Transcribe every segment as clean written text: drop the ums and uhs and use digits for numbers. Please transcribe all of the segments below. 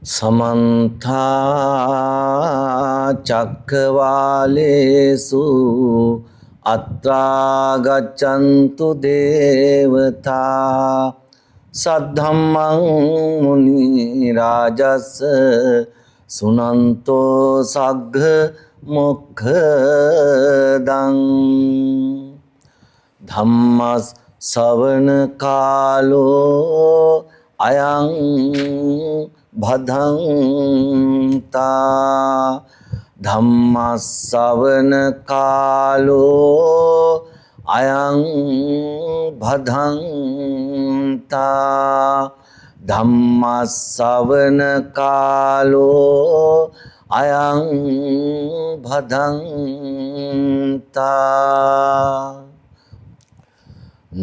समन्ता चक्रवालेषु अत्रा गच्छन्तु देवता सद्धम्मं मुनिराजस् सुनन्तो सग्घ मोक्खदं धम्मस् सवण कालो अयं भदन्ता धम्मස්සවන කාලෝ අයං භදන්තා ධම්මස්සවන කාලෝ අයං භදන්තා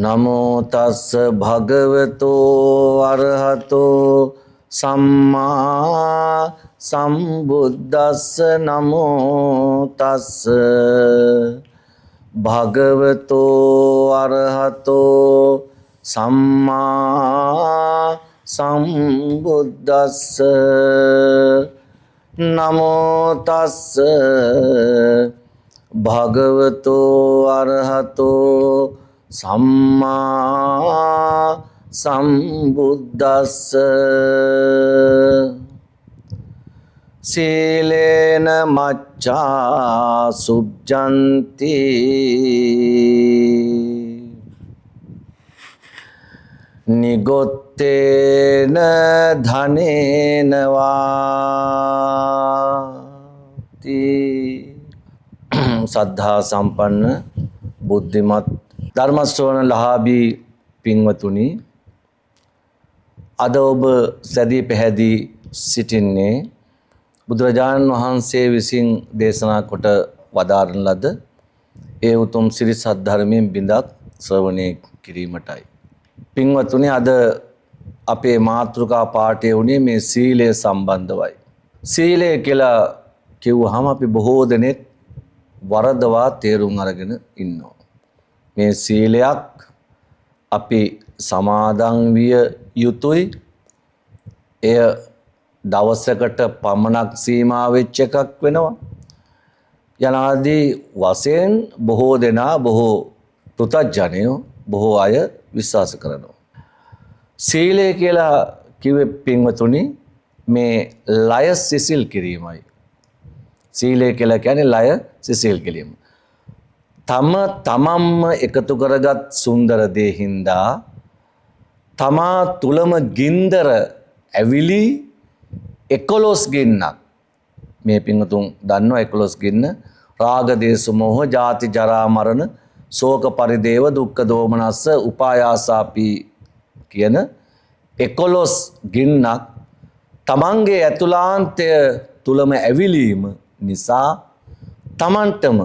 නමෝ තස්ස භගවතෝ අරහතෝ සම්මා සම්බුද්දස්ස නමෝ තස්ස භගවතෝ අරහතෝ සම්මා සම්බුද්දස්ස නමෝ තස්ස භගවතෝ අරහතෝ සම්මා සම්බුද්දස්ස සීලේන මච්ඡා සුද්ධන්ති නිගොත්තේන ධනේන වාති සද්ධා සම්පන්න බුද්ධිමත් ධර්ම ශ්‍රවණ ලහාබී පින්වතුනි අද ඔබ සැදී පැහැදී සිටින්නේ බුදුරජාණන් වහන්සේ විසින් දේශනා කොට වදාරන ලද ඒ උතුම් සිරි සද්ධර්මයෙන් බිඳක් ශ්‍රවණය කිරීමටයි. පින්වතුනි අද අපේ මාතෘකා පාඨය උනේ මේ සීලය සම්බන්ධවයි. සීලය කියලා කිව්වහම අපි බොහෝ දෙනෙක් වරදවා තේරුම් අරගෙන ඉන්නවා. මේ සීලයක් අපි සමාදන් විය යුතුයි. එය දවසකට පමණක් සීමා වෙච්ච එකක් වෙනවා. යනාදී වශයෙන් බොහෝ දෙනා බොහෝ පෘථග්ජනයෝ බොහෝ අය විශ්වාස කරනවා. සීලය කියලා කිව්වේ පින්වතුනි මේ ලය සිසිල් කිරීමයි. සීලය කියලා කියන්නේ ලය සිසිල් කිරීම. තමන්ම එකතු කරගත් සුන්දර දේ හින්දා තමා තුලම ගින්දර ඇවිලි 11 ගින්නක් මේ පින්වතුන් දන්නවා 11 ගින්න රාග දේශ මොහ ජාති ජරා මරණ ශෝක පරිදේව දුක්ඛ දෝමනස්ස උපායාසාපි කියන 11 ගින්නක් තමන්ගේ ඇතුළාන්තය තුලම ඇවිලීම නිසා තමන්ටම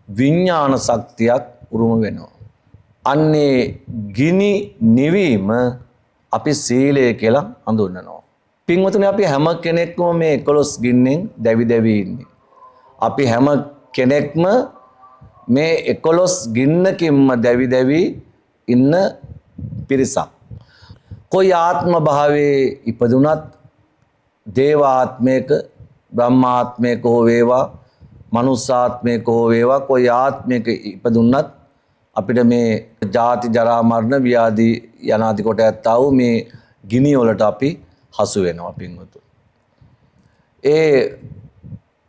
විඥාන ශක්තියක් උරුම වෙනවා. අන්නේ ගිනි නිවීම අපි සීලය කියලා හඳුන්වනවා. පින්වතුනි අපි හැම කෙනෙක්ම මේ 11 ගින්නෙන් දැවි දැවි ඉන්නේ. අපි හැම කෙනෙක්ම මේ 11 ගින්නකින්ම දැවි දැවි ඉන්න පිරිසක්. કોઈ ආත්ම භාවයේ ඉපදුනත් දේවාත්මයක බ්‍රහ්මාත්මයක හෝ වේවා මනුස්සාත්මයක හෝ වේවා કોઈ ආත්මයක ඉපදුනත් අපිට මේ ජාති ජරා මරණ ව්‍යාධි යනාදි කොට ඇත්තා වූ මේ ගිනි වලට අපි හසු වෙනවා පින්වතුනි. ඒ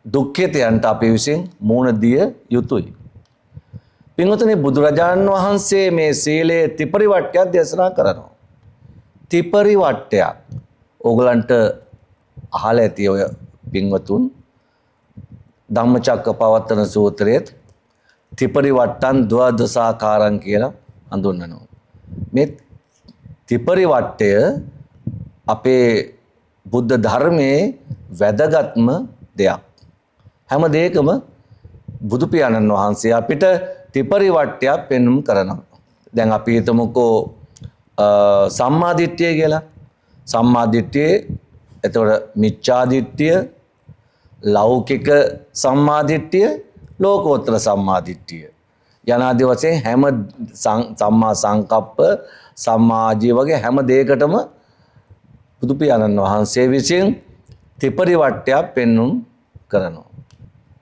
දුක්ඛිතයන්ට අපි විසින් මුහුණ දිය යුතුයි. පින්වතුනි බුදුරජාණන් වහන්සේ මේ සීලේ ත්‍රිපරිවට්ටයක් දේශනා කරනවා. ත්‍රිපරිවට්ටයක් ඕගලන්ට අහලා ඇති ඔය පින්වතුන් ධම්මචක්කපවත්තන සූත්‍රයේ ත්‍රිපරිවට්ටං ද්වාදසාකාරං කියලා හඳුන්වනවා. මේ ත්‍රිපරිවට්ටය අපේ බුද්ධ ධර්මයේ වැදගත්ම දෙයක්. හැම දෙයකම බුදු පියාණන් වහන්සේ අපිට ත්‍රිපරිවට්ටයක් පෙන්වුම් කරනවා. දැන් අපි හිතමුකෝ සම්මා දිට්ඨිය කියලා. සම්මා දිට්ඨියේ එතකොට මිච්ඡා දිට්ඨිය, ලෞකික සම්මා දිට්ඨිය, ලෝකෝත්තර සම්මා දිට්ඨිය. යනාදී වශයෙන් හැම සම්මා සංකප්ප, සම්මා ආජීව වගේ හැම දෙයකටම බුදු පියාණන් වහන්සේ විසින් ත්‍රිපරිවට්ටයක් පෙන්눔 කරනවා.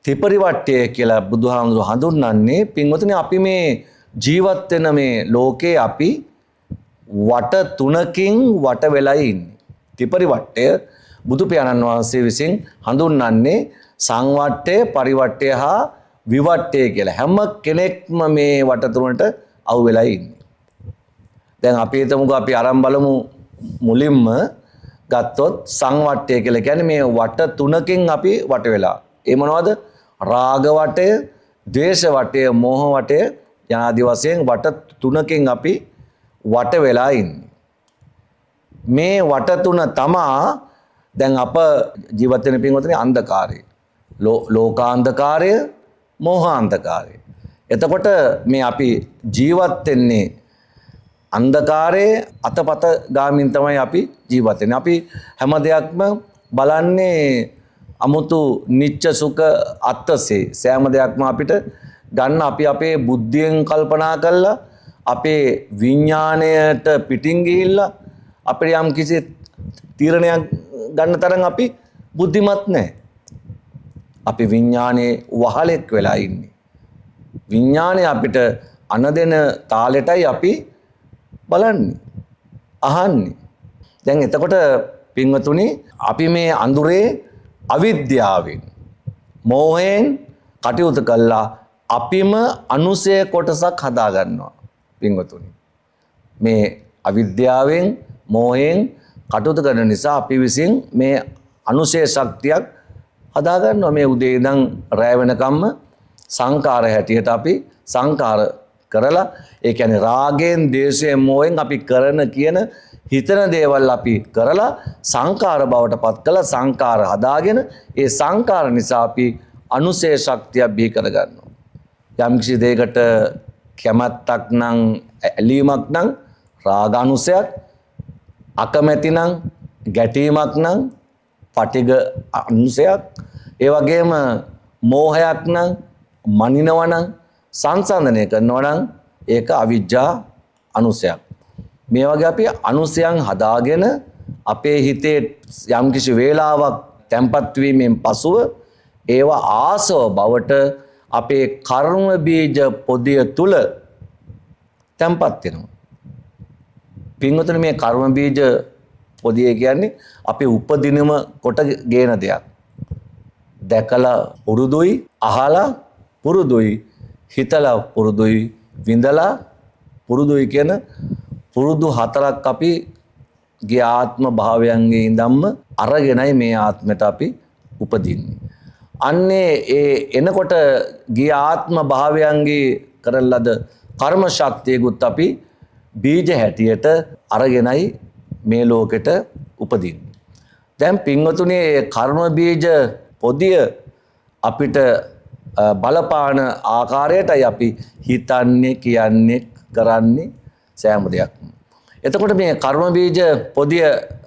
ත්‍රිපරිවට්ටය කියලා බුදුහාමුදුරුවෝ හඳුන්වන්නේ පින්වතුනි අපි මේ ජීවත් වෙන මේ ලෝකේ අපි වට තුනකින් වට වෙලා ඉන්නේ. ත්‍රිපරිවට්ටය බුදු පියාණන් වහන්සේ විසින් හඳුන්වන්නේ සංවට්ටය, පරිවට්ටය හා විවට්ටය කියලා. හැම කෙනෙක්ම මේ වට තුනට අවු වෙලා ඉන්නේ. දැන් අපි හිතමුකෝ අපි අරන් බලමු මුලින්ම ගත්තොත් සංවට්ටය කියලා කියන්නේ මේ වට තුනකින් අපි වට වෙලා. ඒ මොනවද? රාග වටය, ද්වේෂ වටය, මෝහ වටය යනාදී වශයෙන් වට තුනකින් අපි වට වෙලා ඉන්නේ. මේ වට තුන තමා දැන් අප ජීවත් වෙන පින්වතුනි අන්ධකාරය. ලෝකාන්ධකාරය, මෝහාන්ධකාරය. එතකොට මේ අපි ජීවත් වෙන්නේ අන්ධකාරයේ අතපත ගාමින් තමයි අපි ජීවත් වෙන්නේ. අපි හැම දෙයක්ම බලන්නේ අමුතු නිච්ච සුඛ අත්සේ. සෑම දෙයක්ම අපිට ගන්න අපි අපේ බුද්ධියෙන් කල්පනා කරලා අපේ විඥාණයට පිටින් ගිහිල්ලා අපිට යම් කිසි තීරණයක් ගන්න තරම් අපි බුද්ධිමත් නැහැ. අපි විඥානයේ වහලෙක් වෙලා ඉන්නේ. විඥානය අපිට අනදෙන තාලෙටයි අපි බලන්නේ, අහන්නේ. දැන් එතකොට පින්වතුනි අපි මේ අඳුරේ අවිද්‍යාවෙන්, මෝහයෙන් කටයුතු කළා අපිම අනුසය කොටසක් හදා ගන්නවා පින්වතුනි. මේ අවිද්‍යාවෙන්, මෝහයෙන් කටයුතු කරන නිසා අපි විසින් මේ අනුසය ශක්තියක් හදා ගන්නවා. මේ උදේ ඉඳන් රැ වෙනකම්ම සංකාර හැටියට අපි සංකාර කරලා, ඒ කියන්නේ රාගයෙන්, ද්වේෂයෙන්, මෝහයෙන් අපි කරන කියන හිතන දේවල් අපි කරලා සංකාර බවට පත් කළා. සංකාර හදාගෙන ඒ සංකාර නිසා අපි අනුසය ශක්තිය බිහි කරගන්නවා. යම් කිසි දෙයකට කැමැත්තක් නම්, ඇලීමක් නම් රාගානුසයක්, අකමැති නම්, ගැටීමක් නම් පටිඝ අනුසයක්, ඒ වගේම මෝහයක් නම්, මනිනවා නම්, සංසන්දනය කරනවා නම් ඒක අවිජ්ජා අනුසයක්. මේ වගේ අපි අනුසයන් හදාගෙන අපේ හිතේ යම්කිසි වේලාවක් තැම්පත් වීමෙන් පසුව ඒවා ආසව බවට අපේ කර්ම බීජ පොදිය තුල තැම්පත් වෙනවා. පින්වතුනි මේ කර්ම බීජ පොදිය කියන්නේ අපි උපදිනම කොට ගේන දෙයක්. දැකලා පුරුදුයි, අහලා පුරුදුයි, හිතලා පුරුදුයි, විඳලා පුරුදුයි කියන පුරුදු හතරක් අපි ගිය ආත්ම භාවයන්ගේ ඉඳන්ම අරගෙනයි මේ ආත්මයට අපි උපදින්නේ. අන්නේ ඒ එනකොට ගිය ආත්ම භාවයන්ගේ කරන ලද කර්ම ශක්තියකුත් අපි බීජ හැටියට අරගෙනයි මේ ලෝකෙට උපදින්නේ. දැන් පින්වතුනි කර්ම බීජ පොදිය අපිට බලපාන ආකාරයටයි අපි හිතන්නේ, කියන්නේ, කරන්නේ සෑම දෙයක්ම. එතකොට මේ කර්ම බීජ පොදිය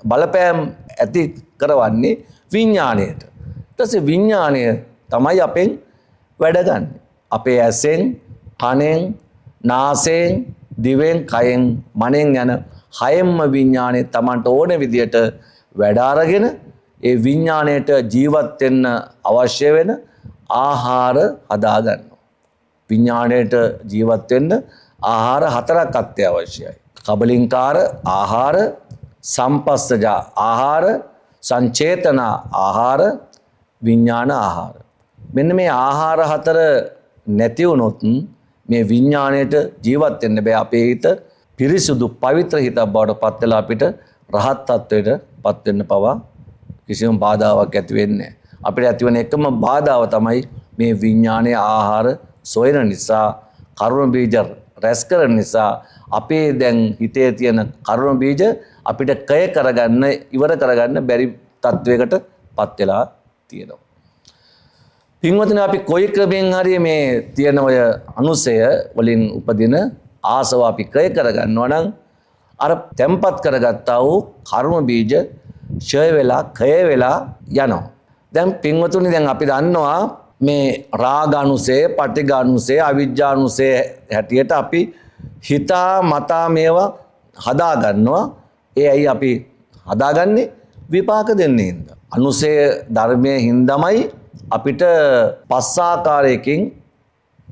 බලපෑම් ඇති කරවන්නේ විඥාණයට. ඊට පස්සේ විඥාණය තමයි අපෙන් වැඩ ගන්න. අපේ ඇසෙන්, කනෙන්, නාසයෙන්, දිවෙන්, කයෙන්, මනෙන් යන හයෙන්ම විඥාණය Tamanට ඕන විදියට වැඩ අරගෙන ඒ විඥාණයට ජීවත් වෙන්න අවශ්‍ය වෙන ආහාර හදා ගන්නවා. විඥාණයට ජීවත් වෙන්න ආහාර හතරක් අත්‍යවශ්‍යයි. කබලින්කාර ආහාර, සම්පස්සජ ආහාර, සංචේතන ආහාර, විඥාන ආහාර. මෙන්න මේ ආහාර හතර නැති වුණොත් මේ විඥාණයට ජීවත් වෙන්න බෑ. අපේ හිත පිරිසුදු පවිත්‍ර හිතක් බවට පත් වෙලා අපිට රහත් ත්වයට පත් වෙන්න පවා කිසිම බාධාවක් ඇති වෙන්නේ නැහැ. අපිට ඇතිවන එකම බාධාව තමයි මේ විඥානයේ ආහාර සොයන නිසා, කර්ම බීජ රැස් කරන නිසා අපේ දැන් හිතේ තියෙන කර්ම බීජ අපිට කය කරගන්න, ඉවර කරගන්න බැරි තත්වයකට පත් වෙලා තියෙනවා. පින්වතුනි අපි කොයි ක්‍රමෙන් හරි මේ තියෙන ඔය අනුසය වලින් උපදින ආසව අපි කය කරගන්නවා නම් අර තැම්පත් කරගත්තා වූ කර්ම බීජ ඡය වෙලා, කය වෙලා යනවා. දැන් පින්වතුනි දැන් අපි දන්නවා මේ රාගානුසය, පටිඝානුසය, අවිජ්ජානුසය හැටියට අපි හිතා මතා මේවා හදා ගන්නවා. ඒ ඇයි අපි හදාගන්නේ? විපාක දෙන්නේ හින්දා. අනුසය ධර්මයේ හින්දාමයි අපිට පස් ආකාරයකින්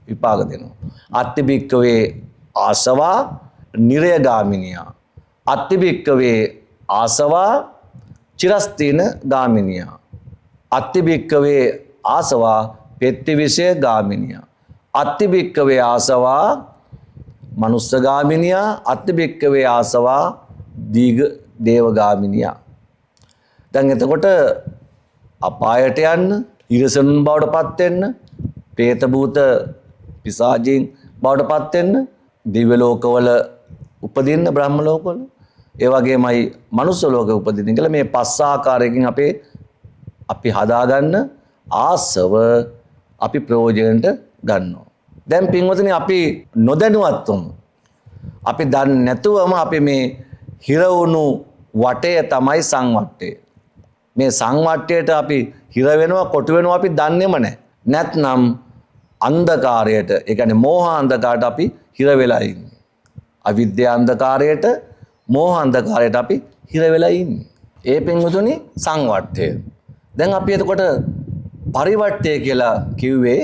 විපාක දෙනවා. අත්තිබික්කවේ ආසවා නිරයගාමිනියා. අත්තිබික්කවේ ආසවා චිරස්තීන ගාමිනියා. අත්තිබික්කවේ ආසවා පෙත්තිවිෂය ගාමිනියා. අත්තිබික්කවේ ආසවා මනුස්සගාමිනියා. අත්තිබික්කවේ ආසවා දීග දේවගාමිනියා. දැන් එතකොට අපායට යන්න, ඉරසනුන් බවට පත් වෙන්න, പ്രേත භූත පිසාචීන් බවට පත් වෙන්න, දිව්‍ය ලෝකවල උපදින්න, බ්‍රහ්ම ලෝකවල, ඒ වගේමයි මනුස්ස ලෝකෙ උපදින්න කියලා මේ පස් ආකාරයකින් අපි හදාගන්න ආසව අපි ප්‍රයෝජනට ගන්නවා. දැන් පින්වතුනි, අපි නොදැනුවත්වම, අපි දන්නේ නැතුවම අපි මේ හිර වුණු වටය තමයි සංවට්ටය. මේ සංවට්ටයට අපි හිර වෙනවා, කොටු වෙනවා අපි දන්නේම නැහැ. නැත්නම් අන්ධකාරයට, ඒ කියන්නේ මෝහ අන්ධකාරයට අපි හිර වෙලා ඉන්නේ. අවිද්‍යා අන්ධකාරයට, මෝහ අන්ධකාරයට අපි හිර වෙලා ඉන්නේ. ඒ පින්වතුනි සංවට්ටය. දැන් අපි එතකොට පරිවට්ටය කියලා කිව්වේ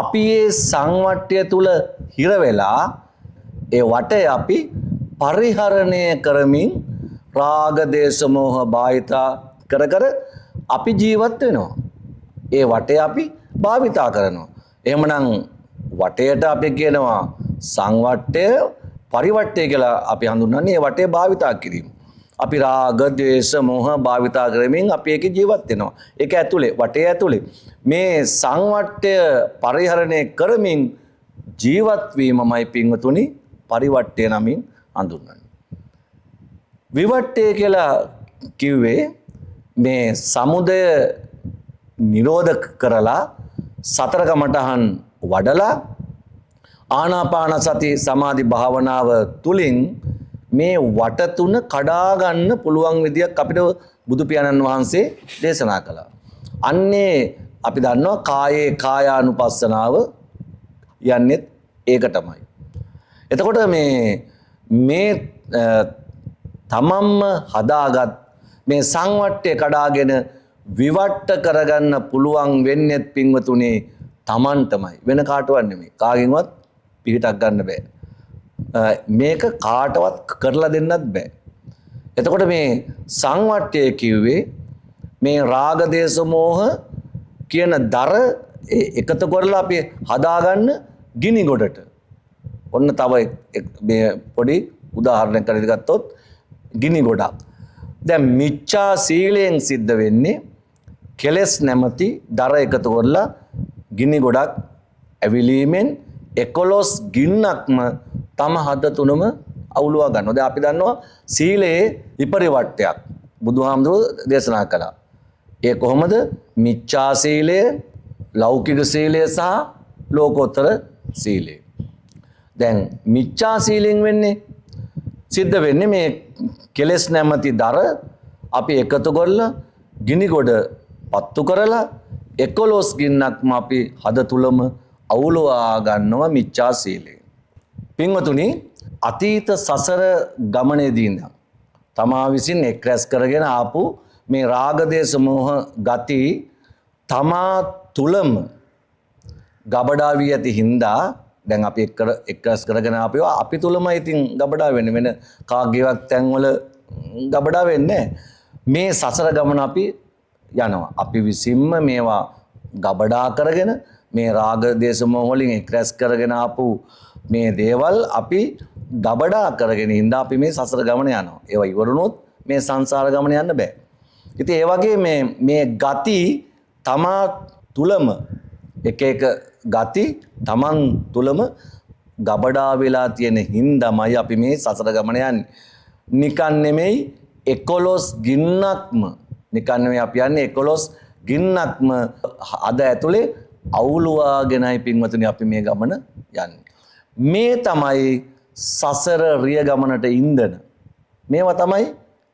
අපි මේ සංවට්ටය තුල හිර වෙලා ඒ වටය අපි පරිහරණය කරමින් රාග දේශ මොහ භාවිතා කර කර අපි ජීවත් වෙනවා. ඒ වටේ අපි භාවිතා කරනවා. එහෙමනම් වටයට අපි කියනවා සංවට්ටය, පරිවට්ටය කියලා අපි හඳුන්වන්නේ ඒ වටේ භාවිතා කිරීම. අපි රාග ද්වේෂ මොහ භාවිතා කරමින් අපි ඒකේ ජීවත් වෙනවා. ඒක ඇතුලේ, වටේ ඇතුලේ මේ සංවට්ටය පරිහරණය කරමින් ජීවත් වීමමයි පින්වතුනි පරිවට්ටය නමින් හඳුන්වන්නේ. විවට්ටය කියලා කිව්වේ මේ සමුදය නිරෝධ කරලා සතර කමඨහන් වඩලා ආනාපාන සති සමාධි භාවනාව තුලින් මේ වට තුන කඩා ගන්න පුළුවන් විදියක් අපිට බුදු පියාණන් වහන්සේ දේශනා කළා. අන්නේ අපි දන්නවා කායේ කායානුපස්සනාව යන්නේ ඒක තමයි. එතකොට මේ තමන්ම හදාගත් මේ සංවට්ටය කඩාගෙන විවට්ට කරගන්න පුළුවන් වෙන්නේ පින්වතුනේ තමන්ටමයි, වෙන කාටවත් නෙමෙයි. කාගෙන්වත් පිටක් ගන්න බෑ. මේක කාටවත් කරලා දෙන්නත් බෑ. එතකොට මේ සංවට්ටය කිව්වේ මේ රාග දේශ මොහ කියන දර එකතු කරලා අපි හදාගන්න ගිනි ගොඩට. ඔන්න තව මේ පොඩි උදාහරණයක් කරලා ගත්තොත් ගිනි ගොඩක්. දැන් මිච්ඡා සීලයෙන් සිද්ධ වෙන්නේ කෙලස් නැමැති දර එකතු කරලා ගිනි ගොඩක් ඇවිලීමෙන් 11 ගින්නක්ම තම හද තුනම අවුලවා ගන්නවා. දැන් අපි දන්නවා සීලයේ විපරිවට්ටයක් බුදුහාමුදුරුවෝ දේශනා කළා. ඒ කොහොමද? මිච්ඡා සීලය, ලෞකික සීලය සහ ලෝකෝත්තර සීලය. දැන් මිච්ඡා සීලෙන් වෙන්නේ සිද්ධ වෙන්නේ මේ කෙලස් නැමැති දර අපි එකතු කරලා ගිනි ගොඩ පත්තු කරලා 11 ගින්නක්ම අපි හද තුලම අවුලවා ගන්නවා මිච්ඡා සීලය. පින්වතුනි, අතීත සසර ගමනේදී ඉඳන් තමා විසින් එක් රැස් කරගෙන ආපු මේ රාග දේශ මොහ ගති තමා තුලම ගබඩා වී ඇති හින්දා දැන් අපි එක් රැස් කරගෙන ආපේවා අපි තුලම ඉතින් ගබඩා වෙන්නේ, වෙන කාගේවත් තැන්වල ගබඩා වෙන්නේ මේ සසර ගමන අපි යනවා. අපි විසින්ම මේවා ගබඩා කරගෙන මේ රාග දේශ මොහ වලින් එක් රැස් කරගෙන ආපු මේ දේවල් අපි ගබඩා කරගෙන ඉඳලා අපි මේ සසර ගමන යනවා. ඒවා ඉවරුනොත් මේ සංසාර ගමන යන්න බෑ. ඉතින් ඒ වගේ මේ ගති තමා තුලම එක ගති තමන් තුලම ගබඩා වෙලා තියෙන හින්දාමයි අපි මේ සසර ගමන යන්නේ. නිකන් නෙමෙයි 11 ගින්නක්ම, නිකන් නෙමෙයි අපි යන්නේ 11 ගින්නක්ම අද ඇතුලේ අවුලවාගෙනයි පින්වතුනි අපි මේ ගමන යන්නේ. මේ තමයි සසර රිය ගමනට ඉන්ධන. මේවා තමයි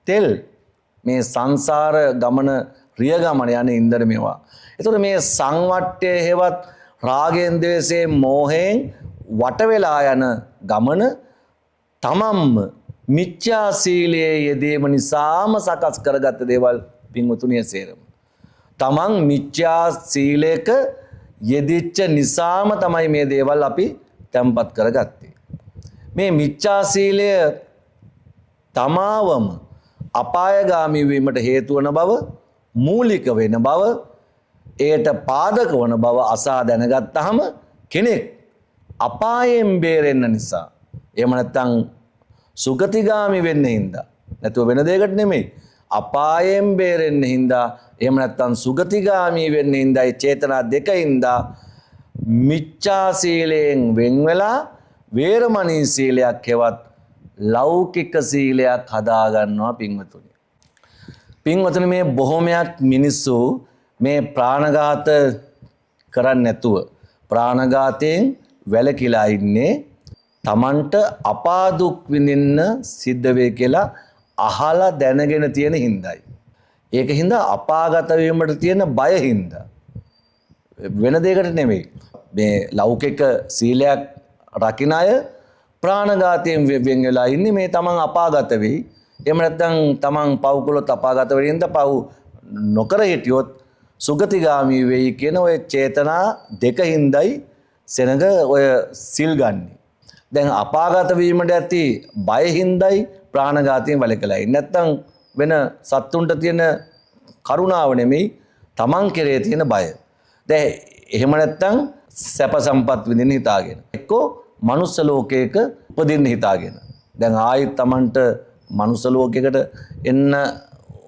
තෙල්. මේ සංසාර ගමන රිය ගමන යන ඉන්ධන මේවා. ඒතකොට මේ සංවට්ටය හේවත් රාගෙන් ද්වේෂයෙන් මෝහයෙන් වට වෙලා යන ගමන තමන්ම මිච්ඡා සීලයේ යෙදීම නිසාම සකස් කරගත්ත දේවල් පින්වතුනි සේරම. තමන් මිච්ඡා සීලයක යෙදිච්ච නිසාම තමයි මේ දේවල් අපි තැම්පත් කරගත්තේ. මේ මිච්ඡා සීලය තමාවම අපායගාමී වීමට හේතු වන බව, මූලික වෙන බව, ඒට පාදක වන බව අසා දැනගත්තාම කෙනෙක් අපායෙන් බේරෙන්න නිසා, එහෙම නැත්නම් සුගතිගාමි වෙන්න හින්දා, නැතුව වෙන දෙයකට නෙමෙයි, අපායෙන් බේරෙන්න හින්දා, එහෙම නැත්නම් සුගතිගාමි වෙන්න හින්දා, ඒ චේතනා දෙකින්දා මිච්ඡා සීලයෙන් වෙන් වෙලා වේරමණී සීලයක් හෙවත් ලෞකික සීලයක් හදා ගන්නවා පින්වතුනි. පින්වතුනි මේ බොහොමයක් මිනිස්සු මේ ප්‍රාණඝාත කරන්නේ නැතුව ප්‍රාණඝාතයෙන් වැළකීලා ඉන්නේ තමන්ට අපාදුක් විඳින්න සිද්ධ වෙයි කියලා අහලා දැනගෙන තියෙන හින්දායි. ඒක හින්දා අපාගත වීමට තියෙන බය හින්දා. වෙන දෙයකට නෙමෙයි. මේ ලෞකික සීලයක් රකින්න අය ප්‍රාණඝාතයෙන් වෙන් වෙලා ඉන්නේ මේ තමන් අපාගත වෙයි. එහෙම නැත්නම් තමන් පව් කළොත් අපාගත වෙනින්ද පව් නොකර හිටියොත් සුගතිගාමී වෙයි කියන ඔය චේතනා දෙකින්දයි සෙනඟ ඔය සිල් ගන්නේ. දැන් අපාගත වීමට ඇති බය හින්දායි ප්‍රාණඝාතයෙන් වැළකීලා ඉන්නේ. නැත්නම් වෙන සත්තුන්ට තියෙන කරුණාව නෙමෙයි තමන් කෙරේ තියෙන බය. දැන් එහෙම නැත්නම් සැප සම්පත් විඳින්න හිතාගෙන එක්කෝ මනුස්ස ලෝකයක උපදින්න හිතාගෙන. දැන් ආයෙත් තමන්ට මනුස්ස ලෝකයකට එන්න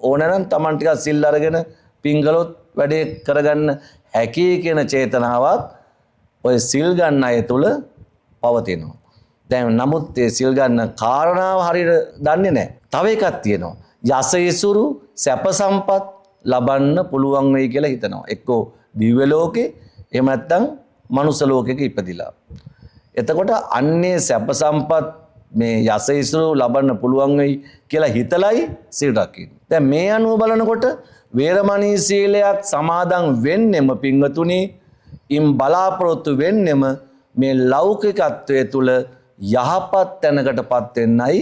ඕන නම් තමන් ටිකක් සිල් අරගෙන පිංගලොත් වැඩේ කරගන්න හැකි කියන චේතනාවක් ඔය සිල් ගන්න අය තුල පවතිනවා. දැන් නමුත් ඒ සිල් ගන්න කාරණාව හරියට දන්නේ නැහැ. තව එකක් තියෙනවා. යසයිසුරු සැප සම්පත් ලබන්න පුළුවන් වෙයි කියලා හිතනවා. එක්කෝ දිව්‍ය ලෝකේ එහෙම නැත්නම් මනුස්ස ලෝකෙක ඉපදිලා. එතකොට අන්නේ සැප සම්පත් මේ යසයිසුරු ලබන්න පුළුවන් වෙයි කියලා හිතලයි සිල් රකින්නේ. දැන් මේ අනුව බලනකොට වේරමණී සීලයක් සමාදන් වෙන්නෙම පින්වතුනි ඉම් බලාපොරොත්තු වෙන්නෙම මේ ලෞකිකත්වයේ තුල යහපත් තැනකටපත් වෙන්නයි,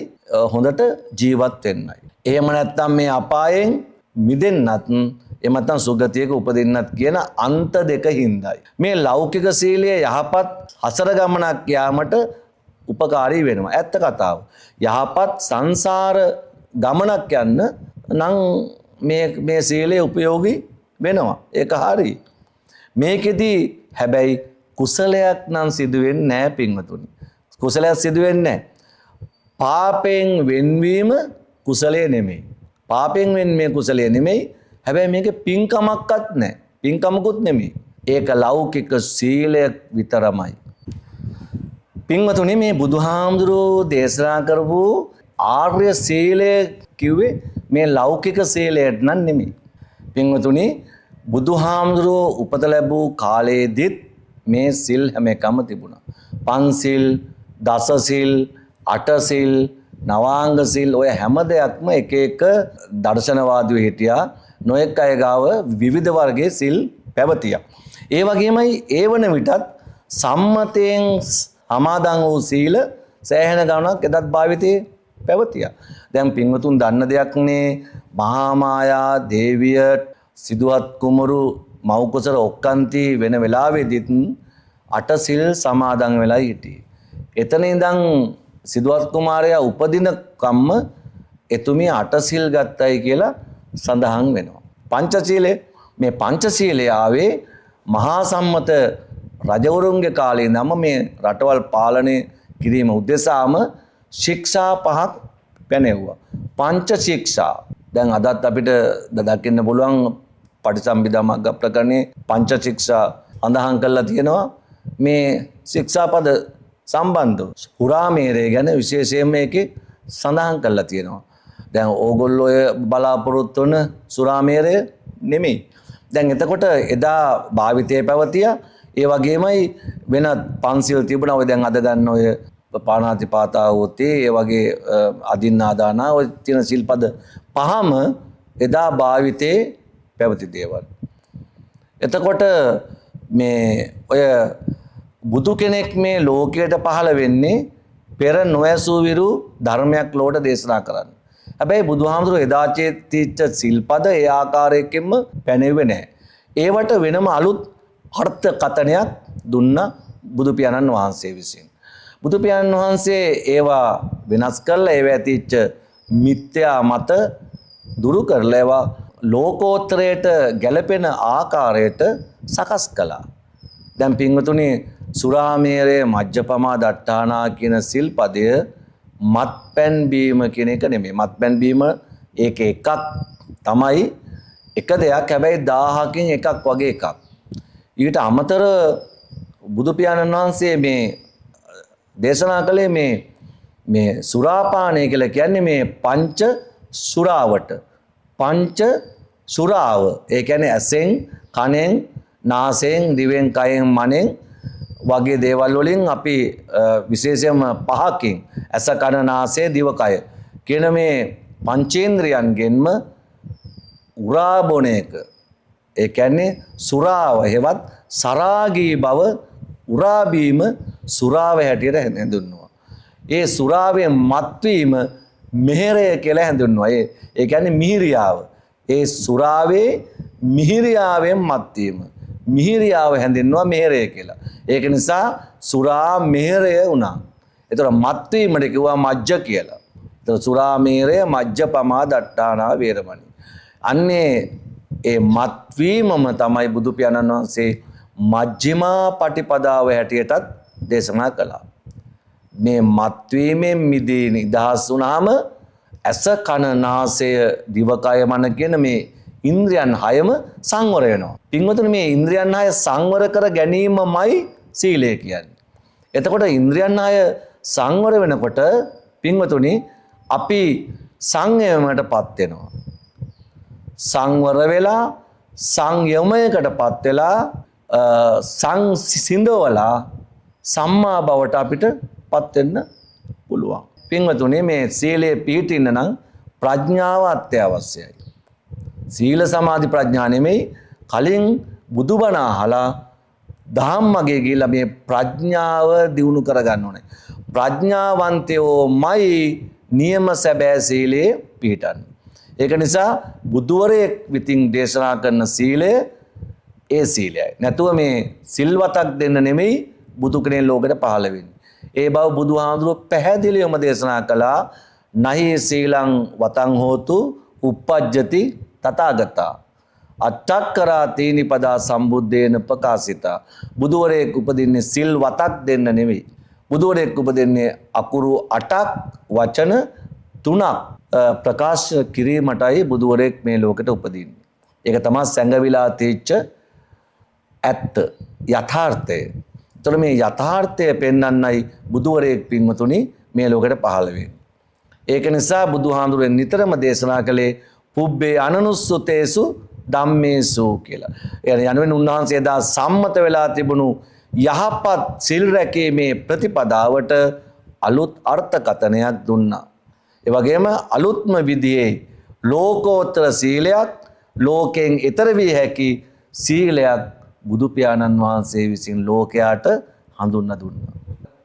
හොඳට ජීවත් වෙන්නයි. එහෙම නැත්නම් මේ අපායෙන් මිදෙන්නත් එහෙම නැත්නම් සුගතියක උපදින්නත් කියන අන්ත දෙක හින්දායි. මේ ලෞකික සීලය යහපත් හසර ගමනක් යාමට උපකාරී වෙනවා. ඇත්ත කතාව. යහපත් සංසාර ගමනක් යන්න නම් මේ සීලය උපයෝගී වෙනවා. ඒක හරි. මේකෙදි හැබැයි කුසලයක් නම් සිදු වෙන්නේ නැහැ පින්වතුනි. කුසලයක් සිදු වෙන්නේ නැහැ. පාපයෙන් වෙන්වීම කුසලයේ නෙමෙයි. පාපයෙන් වෙන්නේ කුසලයේ නෙමෙයි. හැබැයි මේකේ පින්කමක්වත් නැහැ. පින්කමකුත් නෙමෙයි. ඒක ලෞකික සීලය විතරමයි. පින්වතුනි මේ බුදුහාමුදුරුවෝ දේශනා කරපු ආර්ය සීලය කිව්වේ මේ ලෞකික සීලයට නම් නෙමෙයි. පින්වතුනි බුදුහාමුදුරුවෝ උපත ලැබූ කාලයේදීත් මේ සිල් හැම එකම තිබුණා. පන්සිල්, දසසිල්, අටසිල්, නවාංග සිල් ඔය හැම දෙයක්ම එක එක දර්ශනවාදීව හිටියා. නොඑක අය ගාව විවිධ වර්ගයේ සිල් පැවතියා. ඒ වගේමයි ඒ වන විටත් සම්මතයෙන් සමාදන් වූ සීල සෑහෙන ගණනක් එදත් භාවිතයේ පැවතියා. දැන් පින්වතුන් දන්න දෙයක් නේ මහා මායා දේවිය සිදුවත් කුමරු මව්කුසර ඔක්කාන්ති වෙන වෙලාවෙදිත් අටසිල් සමාදන් වෙලා හිටියේ. එතන ඉඳන් සිදුවත් කුමාරයා උපදින කම්ම එතුමිය අටසිල් ගත්තයි කියලා සඳහන් වෙනවා. පංචශීලයේ මේ පංචශීලය ආවේ මහා සම්මත රජවරුන්ගේ කාලේ ඉඳන්ම මේ රටවල් පාලනය කිරීම උදෙසාම ශික්ෂා පහක් පැනෙව්වා. පංච ශික්ෂා. දැන් අදත් අපිට දකින්න පුළුවන් පටිසම්භිදා මග්ග ප්‍රකරණේ පංච ශික්ෂා අඳහන් කරලා තියෙනවා. මේ ශික්ෂාපද සම්බන්ධව හුරාමේරය ගැන විශේෂයෙන්ම ඒකේ සඳහන් කරලා තියෙනවා. දැන් ඕගොල්ලෝ බලාපොරොත්තු වන සුරාමේරය නෙමෙයි. දැන් එතකොට එදා භාවිතයේ පැවතියා. ඒ වගේමයි වෙනත් පන්සිල් තිබුණා. ඔය දැන් අද ගන්න ඔය පාණාතිපාතා වූතේ ඒ වගේ අදින්නාදානා ඔය තියෙන සිල්පද පහම එදා භාවිතයේ පැවති දේවල්. එතකොට මේ ඔය බුදු කෙනෙක් මේ ලෝකයට පහළ වෙන්නේ පෙර නොඇසූ විරු ධර්මයක් ලෝට දේශනා කරන්න. හැබැයි බුදුහාමුදුරුවෝ එදා චේතිච්ච සිල්පද ඒ ආකාරයකින්ම පැනෙන්නේ නැහැ. ඒවට වෙනම අලුත් අර්ථකථනයක් දුන්න බුදු පියාණන් වහන්සේ විසින්. බුදු පියාණන් වහන්සේ ඒවා වෙනස් කරලා ඒව ඇතිච්ච මිත්‍යා මත දුරු කරලා ඒවා ලෝකෝත්තරයට ගැලපෙන ආකාරයට සකස් කළා. දැන් පින්වතුනි සුරාමේරය මජ්ජපමා දට්ඨානා කියන සිල්පදය මත්පැන් බීම කියන එක නෙමෙයි. මත්පැන් බීම ඒක එකක් තමයි එක දෙයක්. හැබැයි 1000කින් එකක් වගේ එකක්. ඊට අමතර බුදු පියාණන් වහන්සේ මේ දේශනා කළේ මේ සුරාපානය කියලා කියන්නේ මේ පංච සුරාවට. පංච සුරාව. ඒ කියන්නේ ඇසෙන්, කනෙන්, නාසයෙන්, දිවෙන්, කයෙන්, මනෙන් වගේ දේවල් වලින් අපි විශේෂයෙන්ම පහකින් ඇස, කන, නාසය, දිව, කය කියන මේ පංචේන්ද්‍රයන්ගෙන්ම උරා බොන එක. ඒ කියන්නේ සුරාව හෙවත් සරාගී බව උරා බීම සුරාව හැටියට හැඳින්වුවා. ඒ සුරාවේ මත්වීම මෙහෙරය කියලා හැඳින්වුවා. ඒ කියන්නේ මිහිරියාව. ඒ සුරාවේ මිහිරියාවෙන් මත්වීම. මිහිරියාව හැඳින්වුවා මෙහෙරය කියලා. ඒක නිසා සුරා මෙහෙරය වුණා. ඒතර මත්වීමට කිව්වා මජ්ජ කියලා. ඒතර සුරා මෙහෙරය මජ්ජපමා දට්ඨානා වේරමණී. අන්නේ ඒ මත්වීමම තමයි බුදු පියාණන් වහන්සේ මජ්ක්‍ධිමා පටිපදාව හැටියටත් දේශනා කළා. මේ මත්වීමෙන් මිදී නිදහස් වුණාම ඇස, කන, නාසය, දිවකය, මන කියන මේ ඉන්ද්‍රියන් හයම සංවර වෙනවා. පින්වතුනි මේ ඉන්ද්‍රියන් හය සංවර කර ගැනීමමයි සීලය කියන්නේ. එතකොට ඉන්ද්‍රියන් හය සංවර වෙනකොට පින්වතුනි අපි සංයමයටපත් වෙනවා. සංවර වෙලා සංයමයකටපත් වෙලා සංසිඳවලා සම්මා බවට අපිට පත් වෙන්න පුළුවන්. පින්වතුනි මේ සීලයේ පිහිටින්න නම් ප්‍රඥාව අත්‍යවශ්‍යයි. සීල සමාධි ප්‍රඥා නෙමෙයි කලින් බුදුබණ අහලා ධම්මගේ ගිහිල්ලා මේ ප්‍රඥාව දියුණු කරගන්න ඕනේ. ප්‍රඥාවන්තයෝමයි නියම සැබෑ සීලයේ පිහිටන්නේ. ඒක නිසා බුදුවරයෙක් විසින් දේශනා කරන සීලය ඒ සීලයයි. නැතුව මේ සිල්වතක් දෙන්න නෙමෙයි බුදු කෙනෙක් ලෝකෙට පහළ වෙන්නේ. ඒ බව බුදුහාමුදුරුවෝ පැහැදිලිවම දේශනා කළා. නහි සීලං වතං හෝතු uppajjati තථාගතා. අට්ඨක්කරා තීනිපදා සම්බුද්දේන ප්‍රකාශිතා. බුදුවරයෙක් උපදින්නේ සිල් වතක් දෙන්න නෙමෙයි. බුදුවරයෙක් උපදින්නේ අකුරු 8ක් වචන 3ක් ප්‍රකාශ කිරීමටයි බුදුවරයෙක් මේ ලෝකෙට උපදින්නේ. ඒක තමයි සැඟවිලා තීච්ච ඇත්ත යථාර්ථය. එතකොට මේ යථාර්ථය පෙන්වන්නයි බුදුවරයෙක් පින්වතුනි මේ ලෝකෙට පහළ වෙන්නේ. ඒක නිසා බුදුහාඳුරෙන් නිතරම දේශනා කළේ පුබ්බේ අනනුස්සතේසු ධම්මේසු කියලා. යනුවෙන් උන්වහන්සේ දා සම්මත වෙලා තිබුණු යහපත් සිල් රැකීමේ ප්‍රතිපදාවට අලුත් අර්ථකථනයක් දුන්නා. ඒ වගේම අලුත්ම විදිහේ ලෝකෝත්තර සීලයක් ලෝකෙන් ඈතර විය හැකි සීලයක් බුදු පියාණන් වහන්සේ විසින් ලෝකයාට හඳුන්වා දුන්නා.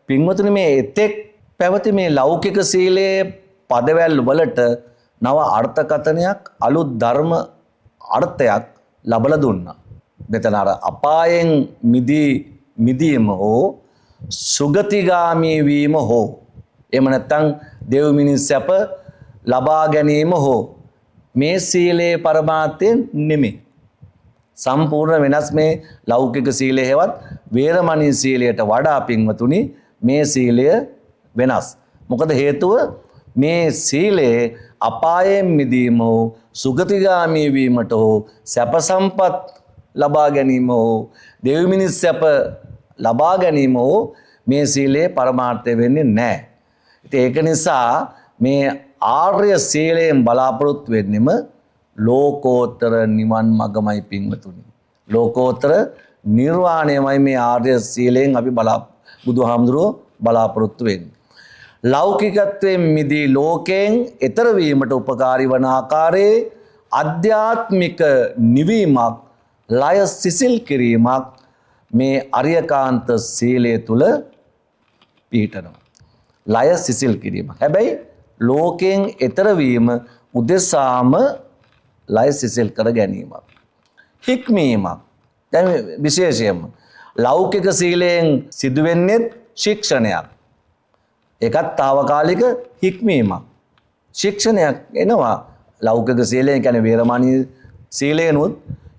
පින්වතුනි මේ එතෙක් පැවති මේ ලෞකික සීලයේ පදවැල් වලට නව අර්ථකථනයක් අලුත් ධර්ම අර්ථයක් ලබලා දුන්නා. මෙතන අර අපායෙන් මිදීම හෝ සුගතිගාමී වීම හෝ එහෙම නැත්නම් දෙව් මිනිස් සැප ලබා ගැනීම හෝ මේ සීලේ පරමාර්ථය නෙමෙයි. සම්පූර්ණ වෙනස් මේ ලෞකික සීලය හෙවත් වේරමණී සීලයට වඩා පින්වතුනි මේ සීලය වෙනස්. මොකද හේතුව මේ සීලේ අපායෙන් මිදීම හෝ සුගතිගාමී වීමට හෝ සැප සම්පත් ලබා ගැනීම හෝ දෙව් මිනිස් සැප ලබා ගැනීම හෝ මේ සීලේ පරමාර්ථය වෙන්නේ නැහැ. ඉතින් ඒක නිසා මේ ආර්ය සීලයෙන් බලාපොරොත්තු වෙන්නෙම ලෝකෝත්තර නිවන් මගමයි පින්වතුනි. ලෝකෝත්තර නිර්වාණයමයි මේ ආර්ය සීලයෙන් අපි බුදුහාමුදුරුවෝ බලාපොරොත්තු වෙන්නේ. ලෞකිකත්වයෙන් මිදී ලෝකයෙන් ඈතර වීමට උපකාරී වන ආකාරයේ ආධ්‍යාත්මික නිවීමක් ලය සිසිල් කිරීමක් මේ අරියකාන්ත සීලය තුල පිහිටනවා. ලය සිසිල් කිරීම. හැබැයි ලෝකයෙන් එතර වීම උදෙසාම ලයිසිසෙල් කර ගැනීමක්. හික්මීමක්. දැන් විශේෂයෙන්ම ලෞකික සීලයෙන් සිදුවෙන්නේ ශික්ෂණයක්. ඒකත් తాවකාලික හික්මීමක්. ශික්ෂණයක් එනවා. ලෞකික සීලයෙන් කියන්නේ වේරමණී සීලේනොත්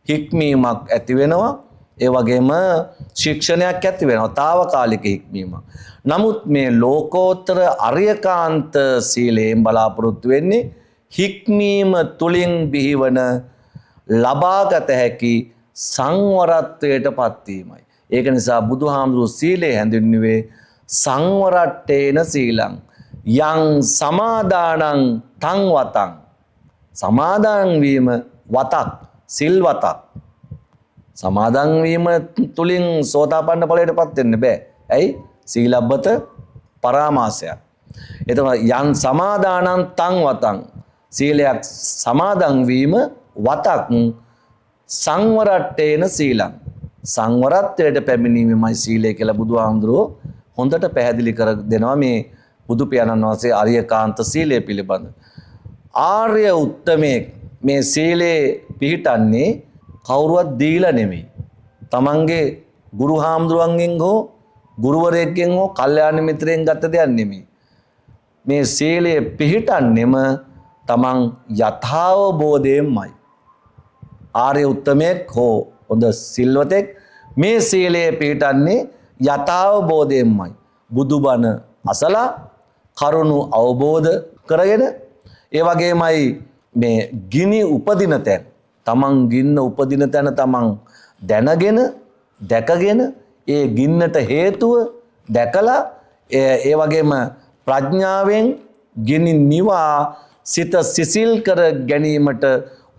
හික්මීමක් ඇති වෙනවා. ඒ වගේම ශික්ෂණයක් ඇති වෙනවා. తాවකාලික හික්මීමක්. නමුත් මේ ලෝකෝත්තර අරියකාන්ත සීලයෙන් බලාපොරොත්තු වෙන්නේ හික්මීම තුලින් බිහිවන ලබාගත හැකි සංවරත්වයට පත්වීමයි. ඒක නිසා බුදුහාමුදුරු සීලය හැඳින්වුවේ සංවරට්ඨේන සීලං යං සමාදානං තං වතං. සමාදාන් වීම වතක්, සිල්වතක්. සමාදන් වීම තුලින් සෝතාපන්න ඵලයටපත් වෙන්න බෑ. ඇයි? සීලබ්බත පරාමාසයක්. එතකොට යන් සමාදානං තං වතං. සීලයක් සමාදන් වීම වතක් සංවරට්ඨේන සීලං. සංවරත්වයට පැමිණීමයි සීලය කියලා බුදුහාමුදුරුවෝ හොඳට පැහැදිලි කර දෙනවා මේ බුදු පියාණන් වහන්සේ ආර්යකාන්ත සීලය පිළිබඳ. ආර්ය උත්තමයේ මේ සීලේ පිහිටන්නේ කවුරුවත් දීලා නෙමෙයි. තමන්ගේ ගුරු හාමුදුරුවන්ගෙන් හෝ ගුරුවරයෙක්ගෙන් හෝ කල්යාණ මිත්‍රයෙන් ගත්ත දෙයක් නෙමෙයි. මේ සීලය පිහිටන්නෙම තමන් යථාබෝධයෙන්මයි. ආර්ය උත්තමයෙක් හෝ හොඳ සිල්වතෙක් මේ සීලය පිහිටන්නේ යථාබෝධයෙන්මයි. බුදුබණ අසලා කරුණු අවබෝධ කරගෙන ඒ වගේමයි මේ ගිනි උපදින තැන් තමන් ගින්න උපදින තැන තමන් දැනගෙන දැකගෙන ඒ ගින්නට හේතුව දැකලා ඒ වගේම ප්‍රඥාවෙන් ගිනි නිවා සිත සිසිල් කර ගැනීමට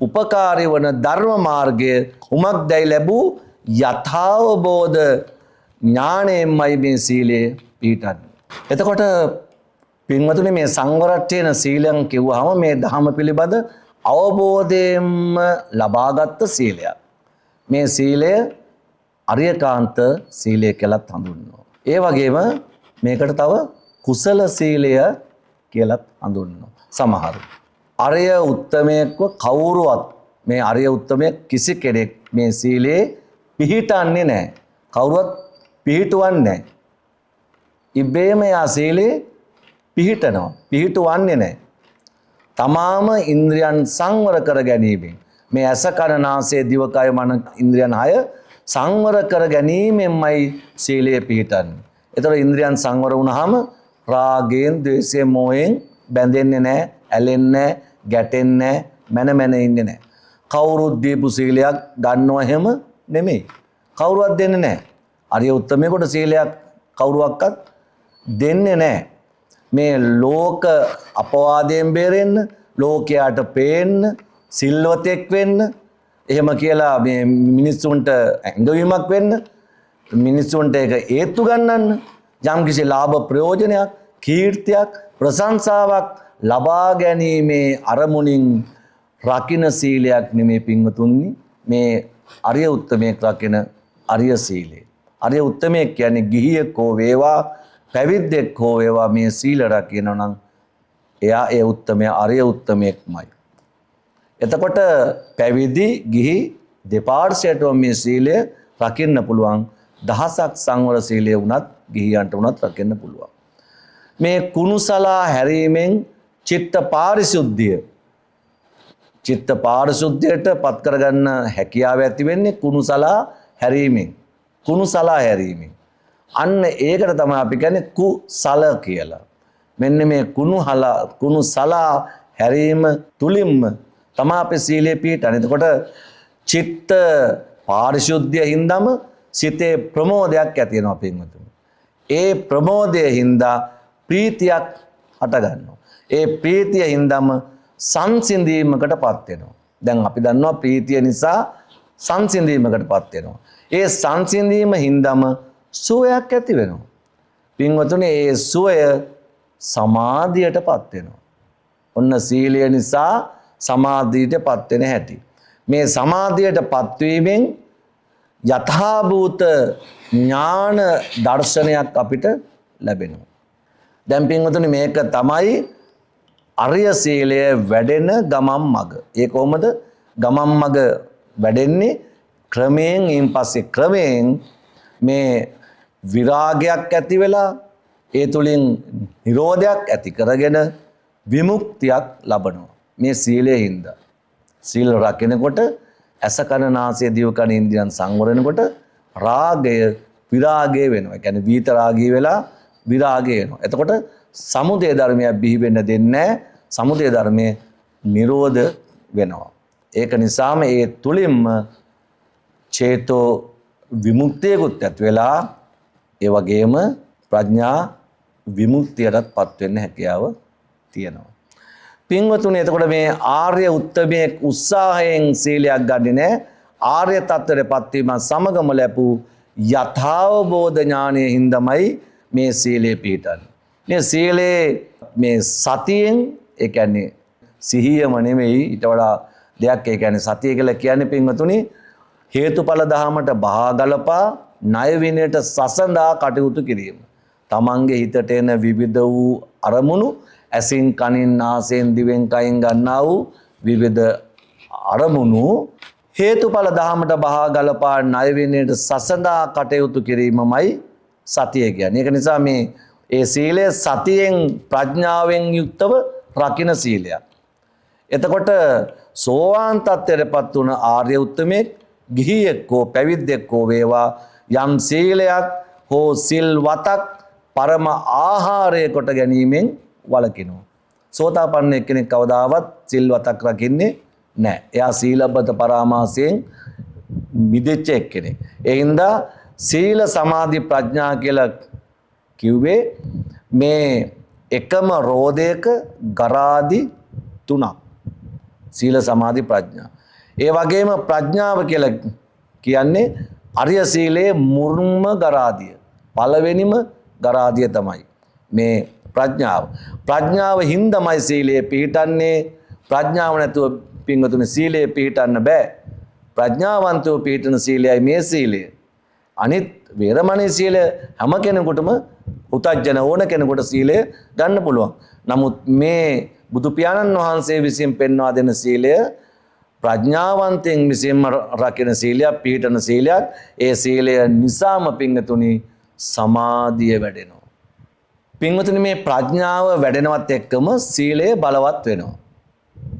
උපකාරී වන ධර්ම මාර්ගය උමක්දයි ලැබූ යථාබෝධ ඥාණයෙන්මයි මේ සීලය පිහිටන්නේ. එතකොට පින්වතුනි මේ සංවරට්ඨේන සීලයන් කිව්වහම මේ ධහම පිළිබඳ අවබෝධයෙන්ම ලබාගත් සීලයක්. මේ සීලය අරියකාන්ත සීලය කියලාත් හඳුන්වනවා. ඒ වගේම මේකට තව කුසල සීලය කියලාත් හඳුන්වනවා. සමහර අරිය උත්තමයෙක්ව කවුරුවත් මේ අරිය උත්තමයෙක් කිසි කෙනෙක් මේ සීලේ පිහිටන්නේ නැහැ. කවුරුවත් පිහිටුවන්නේ නැහැ. ඉබේම යා සීලේ පිහිටනවා. පිහිටුවන්නේ නැහැ. තමාම ඉන්ද්‍රියන් සංවර කර ගැනීමෙන් මේ ඇස කන නාසය දිවකය මන ඉන්ද්‍රියන් 6 සංවර කර ගැනීමෙන්මයි සීලය පිහිටන්නේ. ඒතර ඉන්ද්‍රියන් සංවර වුණාම රාගයෙන්, ද්වේෂයෙන්, මෝහයෙන් බැඳෙන්නේ නැහැ, ඇලෙන්නේ නැහැ, ගැටෙන්නේ නැහැ, මන ඉන්නේ නැහැ. කවුරුත් දීපු සීලයක් ගන්නව හැම නෙමෙයි. කවුරුවත් දෙන්නේ නැහැ. අරිය උත්තමයෙකුට සීලයක් කවුරුවක්වත් දෙන්නේ නැහැ. මේ ලෝක අපවාදයෙන් බේරෙන්න, ලෝකයට පේන්න, සිල්වතෙක් වෙන්න, එහෙම කියලා මේ මිනිස්සුන්ට ඇඟවීමක් වෙන්න, මිනිස්සුන්ට ඒක හේතු ගන්නන්න, යම්කිසි ලාභ ප්‍රයෝජනයක්, කීර්තියක්, ප්‍රශංසාවක් ලබා ගැනීමේ අරමුණින් රකින්න සීලයක් නෙමේ පින්වතුනි මේ අරිය උත්තමයෙක් රකින්න අරිය සීලය. අරිය උත්තමයෙක් කියන්නේ ගිහියෙක් හෝ වේවා පැවිද්දෙක් හෝ වේවා මේ සීල රකින්න නම් එයා ඒ උත්තමයා අරිය උත්තමයෙක්මයි. එතකොට පැවිදි ගිහි දෙපාර්ශ්වයටම මේ සීලය රකින්න පුළුවන්. දහසක් සංවර සීලය වුණත් ගිහියන්ට වුණත් රකින්න පුළුවන්. මේ කුණුසලා හැරීමෙන් චිත්ත පාරිශුද්ධියට පත් කරගන්න හැකියාව ඇති වෙන්නේ කුණුසලා හැරීමෙන්. කුණුසලා හැරීමෙන්. අන්න ඒකට තමයි අපි කියන්නේ කුසල කියලා. මෙන්න මේ කුණුසලා හැරීම තුලින්ම තමයි අපේ සීලය පිහිටන්නේ. එතකොට චිත්ත පාරිශුද්ධිය හින්දාම සිතේ ප්‍රමෝදයක් ඇති වෙනවා පින්වතුනි. ඒ ප්‍රමෝදයේ හින්දා ප්‍රීතියක් හට ගන්නවා. ඒ ප්‍රීතිය හින්දාම සංසිඳීමකටපත් වෙනවා. දැන් අපි දන්නවා ප්‍රීතිය නිසා සංසිඳීමකටපත් වෙනවා. ඒ සංසිඳීම හින්දාම සුවයක් ඇති වෙනවා. පින්වතුනි ඒ සුවය සමාධියටපත් වෙනවා. ඔන්න සීලය නිසා සමාධියටපත් වෙන හැටි. මේ සමාධියටපත් වීමෙන් යථාභූත ඥාන දර්ශනයක් අපිට ලැබෙනවා. දැන් පින්වතුනි මේක තමයි අරිය සීලය වැඩෙන ගමම් මග. ඒ කොහොමද ගමම් මග වැඩෙන්නේ? ක්‍රමයෙන් ඊන් පස්සේ ක්‍රමයෙන් මේ විරාගයක් ඇති වෙලා ඒ තුලින් නිරෝධයක් ඇති කරගෙන විමුක්තියක් ලබනවා. මේ සීලයෙන් හින්දා. සීල රකිනකොට ඇස කන නාසය දිව කන ඉන්ද්‍රියන් සංවර වෙනකොට රාගය විරාගය වෙනවා. ඒ කියන්නේ විත රාගී වෙලා විරාගය වෙනවා. එතකොට සමුදය ධර්මයක් බිහි වෙන්න දෙන්නේ නැහැ. සමුදය ධර්මයේ නිරෝධ වෙනවා. ඒක නිසාම ඒ තුලින්ම චේතෝ විමුක්තියකුත් ඇති වෙලා ඒ වගේම ප්‍රඥා විමුක්තියටත්පත් වෙන්න හැකියාව තියෙනවා. පින්වතුනි, එතකොට මේ ආර්ය උත්තමයේ උත්සාහයෙන් සීලයක් ගන්නේ නැහැ. ආර්ය තත්ත්වයටපත් වීම සමගම ලැබූ යථාබෝධ ඥානයේ හින්දාමයි මේ සීලය පිහිටන්නේ. මේ සීලේ මේ සතියෙන්, ඒ කියන්නේ සිහියම නෙමෙයි ඊට වඩා දෙයක්. ඒ කියන්නේ සතිය කියලා කියන්නේ පින්වතුනි හේතුඵල දහමට බහා ගලපා ණය විනයට සසඳා කටයුතු කිරීම. තමන්ගේ හිතට එන විවිධ වූ අරමුණු ඇසින් කනින් නාසයෙන් දිවෙන් කයින් ගන්නා වූ විවිධ අරමුණු හේතුඵල දහමට බහා ගලපා ණය විනයට සසඳා කටයුතු කිරීමමයි සතිය කියන්නේ. ඒක නිසා මේ ඒ සීලය සතියෙන් ප්‍රඥාවෙන් යුක්තව රකින්න සීලයක්. එතකොට සෝවාන් තත්ත්වයටපත් වුණ ආර්ය උත්තමයෙක් ගිහියෙක් හෝ පැවිද්දෙක් හෝ වේවා යම් සීලයක් හෝ සිල්වතක් පරම ආහාරය කොට ගැනීමෙන් වළකිනවා. සෝතාපන්න එක්කෙනෙක් කවදාවත් සිල්වතක් රකින්නේ නැහැ. එයා සීලබ්බත පරාමාසයෙන් මිදෙච්ච එක්කෙනෙක්. ඒ හින්දා සීල සමාධි ප්‍රඥා කියලා කිව්වේ මේ එකම රෝදයක ගරාදි තුනක්. සීල සමාධි ප්‍රඥා. ඒ වගේම ප්‍රඥාව කියලා කියන්නේ අරිය සීලයේ මුල්ම ගරාදිය. පළවෙනිම ගරාදිය තමයි මේ ප්‍රඥාව. ප්‍රඥාව හින්දාමයි සීලය පිහිටන්නේ. ප්‍රඥාව නැතුව පින්වතුනි සීලය පිහිටන්න බෑ. ප්‍රඥාවන්තව පිහිටන සීලයයි මේ සීලය. අනිත් වේරමණී සීලය හැම කෙනෙකුටම උතජන ඕන කෙනෙකුට සීලය ගන්න පුළුවන්. නමුත් මේ බුදු පියාණන් වහන්සේ විසින් පෙන්වා දෙන සීලය ප්‍රඥාවන්තයෙන් විසින්ම රකින සීලයක්, පිහිටන සීලයක්. ඒ සීලය නිසාම පින්වතුනි සමාධිය වැඩෙනවා. පින්වතුනි මේ ප්‍රඥාව වැඩෙනවත් එක්කම සීලය බලවත් වෙනවා.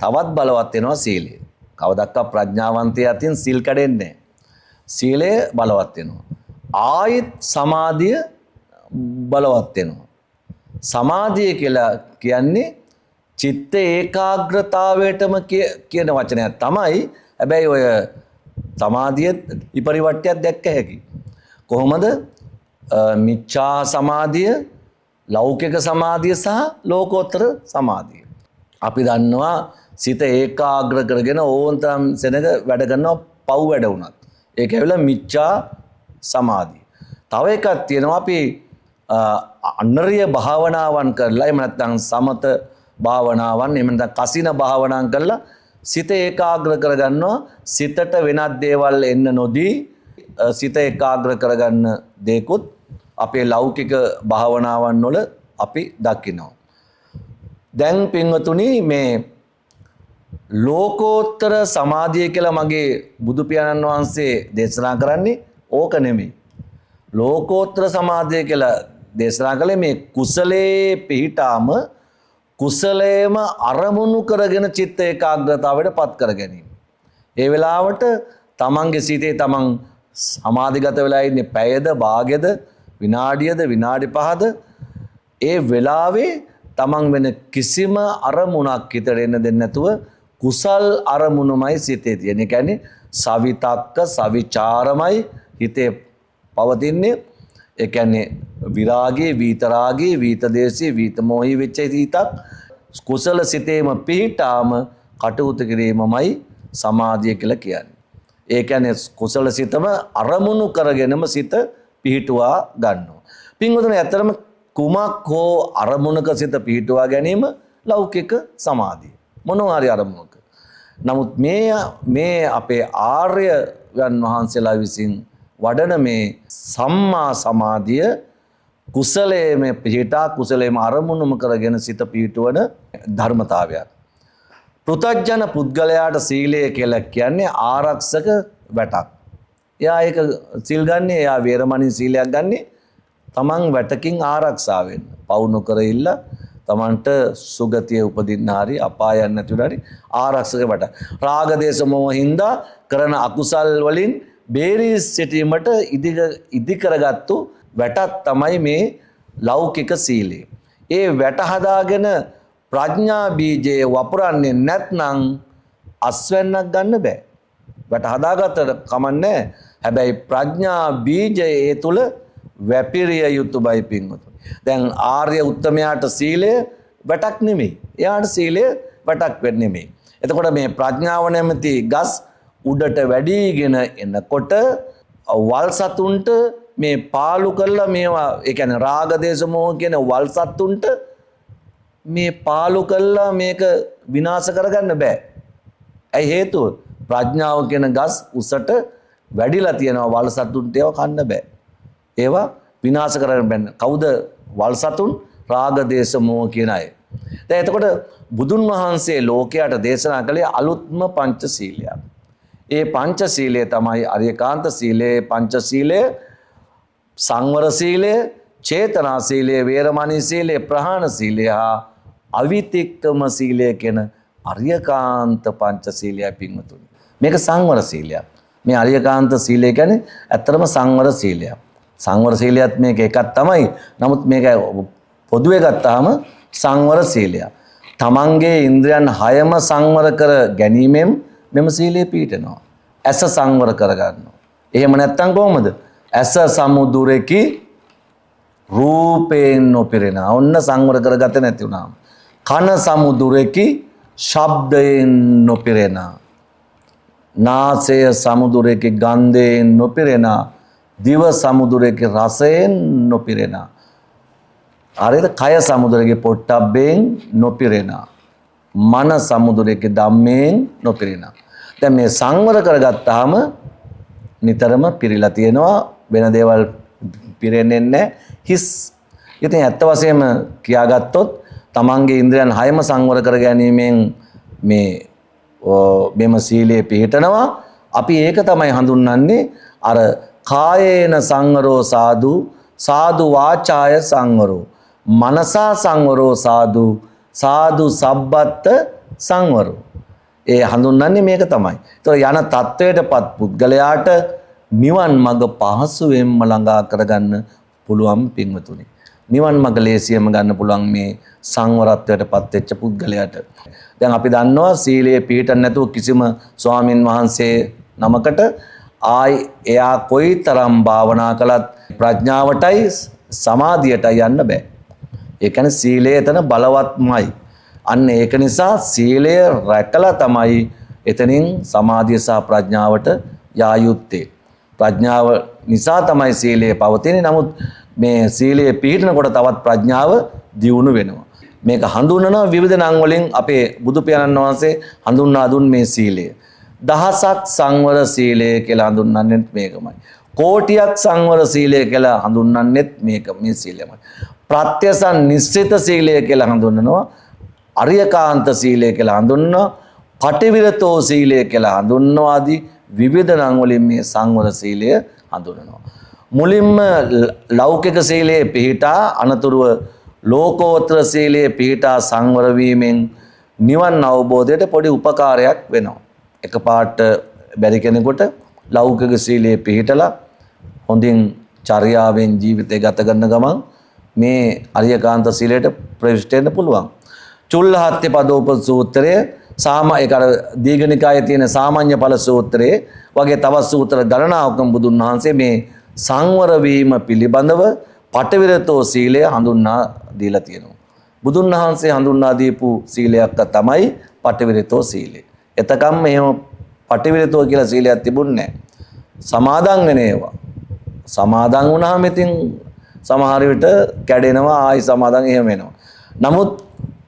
තවත් බලවත් වෙනවා සීලය. කවදක්වත් ප්‍රඥාවන්තය අතින් සීල් කැඩෙන්නේ නැහැ. සීලය බලවත් වෙනවා. ආයෙත් සමාධිය බලවත් වෙනවා. සමාධිය කියලා කියන්නේ චිත්ත ඒකාග්‍රතාවයටම කියන වචනයක් තමයි. හැබැයි ඔය සමාධිය විපරිවර්තයක් දැක්ක හැකි. කොහොමද? මිච්ඡා සමාධිය, ලෞකික සමාධිය සහ ලෝකෝත්තර සමාධිය. අපි දන්නවා සිත ඒකාග්‍ර කරගෙන ඕනතරම් සෙනග වැඩ කරනවා පව් වැඩ වුණත්. ඒක ඇවිල්ලා මිච්ඡා සමාධිය. තව එකක් තියෙනවා අපි අනර්ය භාවනාවන් කරලා එහෙම නැත්නම් සමත භාවනාවන් එහෙම නැත්නම් කසින භාවනාවන් කරලා සිත ඒකාග්‍ර කරගන්නවා. සිතට වෙනත් දේවල් එන්න නොදී සිත ඒකාග්‍ර කරගන්න දේකුත් අපේ ලෞකික භාවනාවන් වල අපි දකිනවා. දැන් පින්වතුනි මේ ලෝකෝත්තර සමාධිය කියලා මගේ බුදු පියාණන් වහන්සේ දේශනා කරන්නේ ඕක නෙමෙයි. ලෝකෝත්තර සමාධිය කියලා දේශනා කළේ මේ කුසලයේ පිහිටාම කුසලයේම අරමුණු කරගෙන චිත්ත ඒකාග්‍රතාවයට පත් කර ගැනීම. ඒ වෙලාවට තමන්ගේ සිතේ තමන් සමාධිගත වෙලා ඉන්නේ පැයද භාගෙද විනාඩියද විනාඩි 5ද ඒ වෙලාවේ තමන් වෙන කිසිම අරමුණක් හිතට එන්න දෙන්නේ නැතුව කුසල් අරමුණමයි සිතේ තියෙන. ඒ කියන්නේ සවිතක්ක සවිචාරමයි හිතේ පවතින්නේ. ඒ කියන්නේ විරාගී, විතරාගී, විතදේශී, විතමෝහී වෙච්ච හිතක් කුසල සිතේම පිහිටාම කටයුතු කිරීමමයි සමාධිය කියලා කියන්නේ. ඒ කියන්නේ කුසල සිතම අරමුණු කරගෙනම සිත පිහිටුවා ගන්නවා. පින්වතුනි ඇත්තටම කුමක් හෝ අරමුණක සිත පිහිටුවා ගැනීම ලෞකික සමාධිය. මොනවා හරි අරමුණක. නමුත් මේ අපේ ආර්යයන් වහන්සේලා විසින් වඩන මේ සම්මා සමාධිය කුසලයේ මේ පිහිටා කුසලයේම අරමුණුම කරගෙන සිත පිහිටුවන ධර්මතාවයක්. පෘථග්ජන පුද්ගලයාට සීලය කියලා කියන්නේ ආරක්ෂක වැටක්. එයා ඒක සිල් ගන්නේ, එයා වේරමණී සීලයක් ගන්නේ තමන් වැටකින් ආරක්ෂා වෙන්න. පව් නොකර ඉල්ල තමන්ට සුගතිය උපදින්න හරි අපායන් නැතිව හරි ආරක්ෂක වැට. රාග දේශ මොහ හින්දා කරන අකුසල් වලින් බේරී සිටීමට ඉදි කරගත්තු වැටක් තමයි මේ ලෞකික සීලය. ඒ වැට හදාගෙන ප්‍රඥා බීජය වපුරන්නේ නැත්නම් අස්වැන්නක් ගන්න බෑ. වැට හදාගත්තට කමන්නේ. හැබැයි ප්‍රඥා බීජය ඒ තුල වැපිරිය යුතුයයි පින්වතුනි. දැන් ආර්ය උත්තමයාට සීලය වැටක් නෙමෙයි. එයාට සීලය වැටක් වෙන්නේ නෙමෙයි. එතකොට මේ ප්‍රඥාව නැමැති ගස් උඩට වැඩිගෙන එනකොට වල් සතුන්ට මේ පාලු කළා මේවා ඒ කියන්නේ රාග දේශ මොහ කියන වල් සතුන්ට මේ පාලු කළා මේක විනාශ කරගන්න බෑ. ඇයි හේතුව? ප්‍රඥාව කියන ගස් උසට වැඩිලා තියෙනවා වල් සතුන්ට ඒවා කන්න බෑ. ඒවා විනාශ කරගන්න බෑ. කවුද වල් සතුන්? රාග දේශ මොහ කියන අය. දැන් එතකොට බුදුන් වහන්සේ ලෝකයට දේශනා කළේ අලුත්ම පංචශීලය. ඒ පංචශීලය තමයි අරියකාන්ත සීලය, පංචශීලය, සංවර සීලය, චේතනා සීලය, වේරමණී සීලය, ප්‍රහාණ සීලය හා අවිතික්කම සීලය කියන අරියකාන්ත පංචශීලයයි පින්වතුනි. මේක සංවර සීලයක්. මේ අරියකාන්ත සීලය කියන්නේ ඇත්තටම සංවර සීලයක්. සංවර සීලයත් මේක එකක් තමයි. නමුත් මේක පොදුවේ ගත්තාම සංවර සීලයක්. තමන්ගේ ඉන්ද්‍රයන් 6ම සංවර කර ගැනීමෙන් මෙම සීලය පිහිටනවා. ඇස සංවර කරගන්නවා. එහෙම නැත්නම් කොහොමද? ඇස සමුදුරෙකි රූපයෙන් නොපිරෙන. ඔන්න සංවර කරගත නැති වුණාම. කන සමුදුරෙකි ශබ්දයෙන් නොපිරෙන. නාසය සමුදුරෙකි ගන්ධයෙන් නොපිරෙන. දිව සමුදුරෙකි රසයෙන් නොපිරෙන. හරිද? කය සමුදුරෙකි පොට්ටබ්බෙන් නොපිරෙන. මන සමුදුරෙකි ධම්මයෙන් නොපිරෙන. දැන් මේ සංවර කරගත්තාම නිතරම පිරීලා තියෙනවා. වෙන දේවල් පිරෙන්නේ නැහැ. හිස්. ඉතින් ඇත්ත වශයෙන්ම කියාගත්තොත් තමන්ගේ ඉන්ද්‍රයන් 6ම සංවර කර ගැනීමෙන් මෙම සීලයේ පිහිටනවා. අපි ඒක තමයි හඳුන්වන්නේ අර කායේන සංවරෝ සාදු සාදු වාචාය සංවරෝ මනසා සංවරෝ සාදු සාදු සබ්බත්ත සංවරෝ. ඒ හඳුන්වන්නේ මේක තමයි. ඒතකොට යන තත්වයටපත් පුද්ගලයාට නිවන් මඟ පහසුවෙන්ම ළඟා කරගන්න පුළුවන් පින්වතුනි. නිවන් මඟ ලේසියෙන්ම ගන්න පුළුවන් මේ සංවරත්වයටපත් වෙච්ච පුද්ගලයාට. දැන් අපි දන්නවා සීලයේ පිළිටන්න නැතුව කිසිම ස්වාමින් වහන්සේ නමකට එයා කොයිතරම් භාවනා කළත් ප්‍රඥාවටයි සමාධියටයි යන්න බෑ. ඒ කියන්නේ සීලය එතන බලවත්මයි. අන්න ඒක නිසා සීලය රැකලා තමයි එතනින් සමාධිය සහ ප්‍රඥාවට යා යුත්තේ. ප්‍රඥාව නිසා තමයි සීලය පවතින්නේ. නමුත් මේ සීලයේ පිළිටනකොට තවත් ප්‍රඥාව දියුණු වෙනවා. මේක හඳුන්වන විවිධ නම් වලින් අපේ බුදු පියාණන් වහන්සේ හඳුන්වා දුන් මේ සීලය. දහසක් සංවර සීලය කියලා හඳුන්වන්නෙත් මේකමයි. කෝටියක් සංවර සීලය කියලා හඳුන්වන්නෙත් මේ සීලයමයි. ප්‍රත්‍යසන් නිශ්චිත සීලය කියලා හඳුන්වනවා. අරියකාන්ත සීලය කියලා හඳුන්වනවා. පටිවිරතෝ සීලය කියලා හඳුන්වනවා. ආදී විවිධ නම් වලින් මේ සංවර සීලය හඳුන්වනවා. මුලින්ම ලෞකික සීලයේ පිහිටා අනතුරුව ලෝකෝත්තර සීලයේ පිහිටා සංවර වීමෙන් නිවන් අවබෝධයට පොඩි උපකාරයක් වෙනවා. එකපාරට බැරි කෙනෙකුට ලෞකික සීලයේ පිහිටලා හොඳින් චර්යාවෙන් ජීවිතය ගත කරන ගමන් මේ අරියකාන්ත සීලයට ප්‍රවිෂ්ඨ වෙන්න පුළුවන්. චුල්ලහත්ති පදෝප සූත්‍රය ඒක අර දීඝනිකායේ තියෙන සාමාන්‍ය ඵල සූත්‍රයේ වගේ තවත් සූත්‍ර ගණනාවකම බුදුන් වහන්සේ මේ සංවර වීම පිළිබඳව පටිවිරතෝ සීලය හඳුන්වා දීලා තියෙනවා. බුදුන් වහන්සේ හඳුන්වා දීපු සීලයක් තමයි පටිවිරතෝ සීලය. එතකම් එහෙම පටිවිරතෝ කියලා සීලයක් තිබුණේ නැහැ. සමාදන් වෙන ඒවා. සමාදන් වුණාම ඉතින් සමහර විට කැඩෙනවා ආයි සමාදන් එහෙම වෙනවා. නමුත්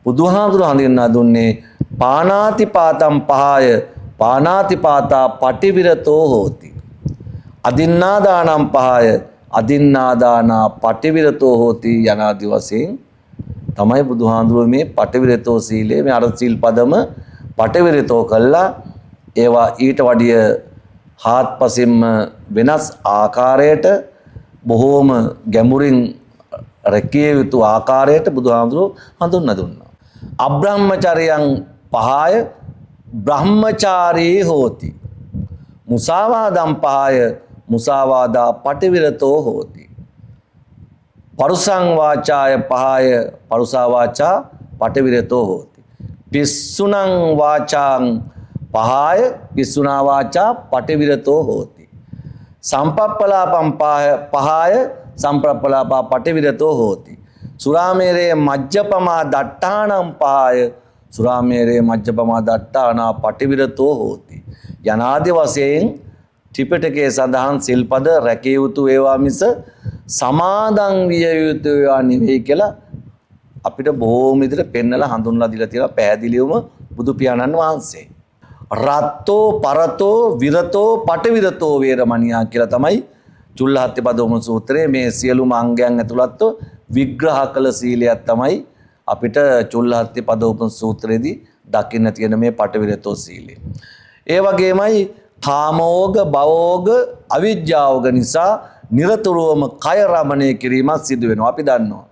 බුදුහාමුදුරුවෝ හඳුන්වා දුන්නේ පානාතිපාතම් පහය පානාතිපාතා පටිවිරතෝ හෝති. අදින්නාදානම් පහය අදින්නාදානා පටිවිරතෝ හෝති යනාදි වශයෙන් තමයි බුදුහාඳුරුවෝ මේ පටිවිරතෝ සීලය මේ අර සීල් පදම පටිවිරතෝ කළා ඒවා ඊට වඩා හාත්පසින්ම වෙනස් ආකාරයට බොහෝම ගැඹුරින් රැකිය යුතු ආකාරයට බුදුහාඳුරුවෝ හඳුන්වා දුන්නා. අබ්‍රහ්මචර්යයන් පහය බ්‍රහ්මචාරී හෝති. මුසාවාදම් පහය මුසාවාදා පටිවිරතෝ හෝති. පරුසං වාචාය පහය පරුසා වාචා පටිවිරතෝ හෝති. පිස්සුනං වාචාං පහය පිස්සුනා වාචා පටිවිරතෝ හෝති. සම්පප්පලාපම් පහය සම්ප්‍රප්පලාපා පටිවිරතෝ හෝති. සුරාමේරේ මජ්ජපමා දට්ඨානම් පහය සුරාමේරේ මජ්ජපමා දට්ඨානා පටිවිරතෝ හෝති. යනාදි වශයෙන් ත්‍රිපිටකයේ සඳහන් සිල්පද රැකිය යුතු ඒවා මිස සමාදන් විය යුතු ඒවා නෙවෙයි කියලා අපිට බොහෝම විදිහට පෙන්නලා හඳුන්ලා දීලා තියෙනවා පැහැදිලිවම බුදු පියාණන් වහන්සේ. රත්තෝ පරතෝ විරතෝ පටිවිරතෝ වේරමණියා කියලා තමයි චුල්ලහත්ති පදෝම සූත්‍රයේ මේ සියලුම අංගයන් ඇතුළත්ව විග්‍රහ කළ සීලයක් තමයි අපිට චුල්ලහත්ති පදෝම සූත්‍රයේදී දකින්න තියෙන මේ පටිවිරතෝ සීලය. ඒ වගේමයි කාමෝග භවෝග අවිජ්ජාෝග නිසා නිරතුරුවම කය රමණය කිරීමක් සිදු වෙනවා. අපි දන්නවා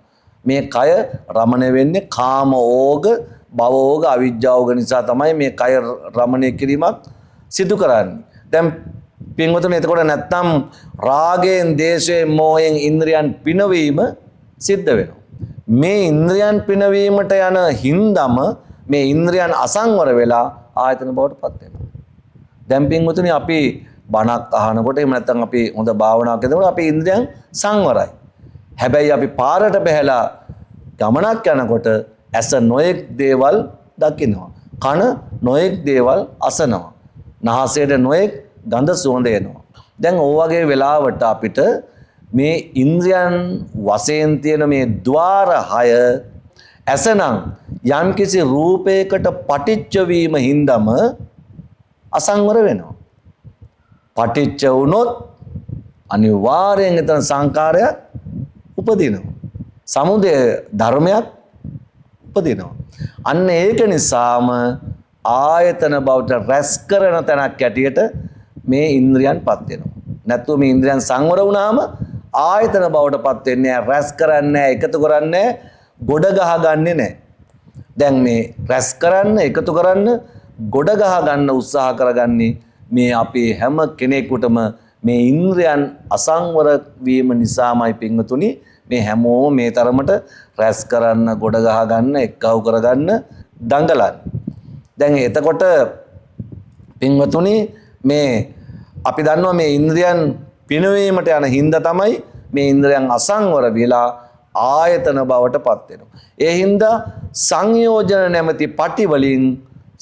මේ කය රමණය වෙන්නේ කාමෝග භවෝග අවිජ්ජාෝග නිසා තමයි මේ කය රමණය කිරීමක් සිදු කරන්නේ. දැන් පින්වතුනි එතකොට නැත්තම් රාගයෙන් දේශයෙන් මෝහයෙන් ඉන්ද්‍රියන් පිනවීම සිද්ධ වෙනවා. මේ ඉන්ද්‍රියන් පිනවීමට යන හින්දම මේ ඉන්ද්‍රියන් අසංවර වෙලා ආයතන බවට පත් වෙනවා. දැන් පින්වතුනි අපි බණක් අහනකොට එහෙම නැත්නම් අපි හොඳ භාවනාවක් කරනකොට අපි ඉන්ද්‍රියන් සංවරයි. හැබැයි අපි පාරට බහැලා ගමනක් යනකොට ඇස නොයෙක් දේවල් දකිනවා. කන නොයෙක් දේවල් අසනවා. නාසයට නොයෙක් ගඳ සුවඳ එනවා. දැන් ඕ වගේ වෙලාවට අපිට මේ ඉන්ද්‍රියන් වශයෙන් තියෙන මේ ద్వාර 6 ඇසනම් යම්කිසි රූපයකට පටිච්ච වීම හින්දම අසංවර වෙනවා. පටිච්ච වුණොත් අනිවාර්යෙන් එතන සංකාරයක් උපදිනවා. සමුදය ධර්මයක් උපදිනවා. අන්න ඒක නිසාම ආයතන බවට රැස් කරන තැනක් ඇටියට මේ ඉන්ද්‍රියන් පත් වෙනවා. නැත්නම් මේ ඉන්ද්‍රියන් සංවර වුණාම ආයතන බවට පත් වෙන්නේ රැස් කරන්නේ එකතු කරන්නේ ගොඩ ගහගන්නේ නැහැ. දැන් මේ රැස් කරන්න එකතු කරන්න ගොඩ ගහ ගන්න උත්සාහ කරගන්නේ මේ අපේ හැම කෙනෙකුටම මේ ඉන්ද්‍රයන් අසංවර වීම නිසාමයි පින්වතුනි මේ හැමෝම මේ තරමට රැස් කරන්න ගොඩ ගහ ගන්න එක්කව කරගන්න දඟලන්නේ. දැන් එතකොට පින්වතුනි මේ අපි දන්නවා මේ ඉන්ද්‍රයන් පිනවීමට යන හින්දා තමයි මේ ඉන්ද්‍රයන් අසංවර වෙලා ආයතන බවට පත් වෙනවා. ඒ හින්දා සංයෝජන නැමැති පටි වලින්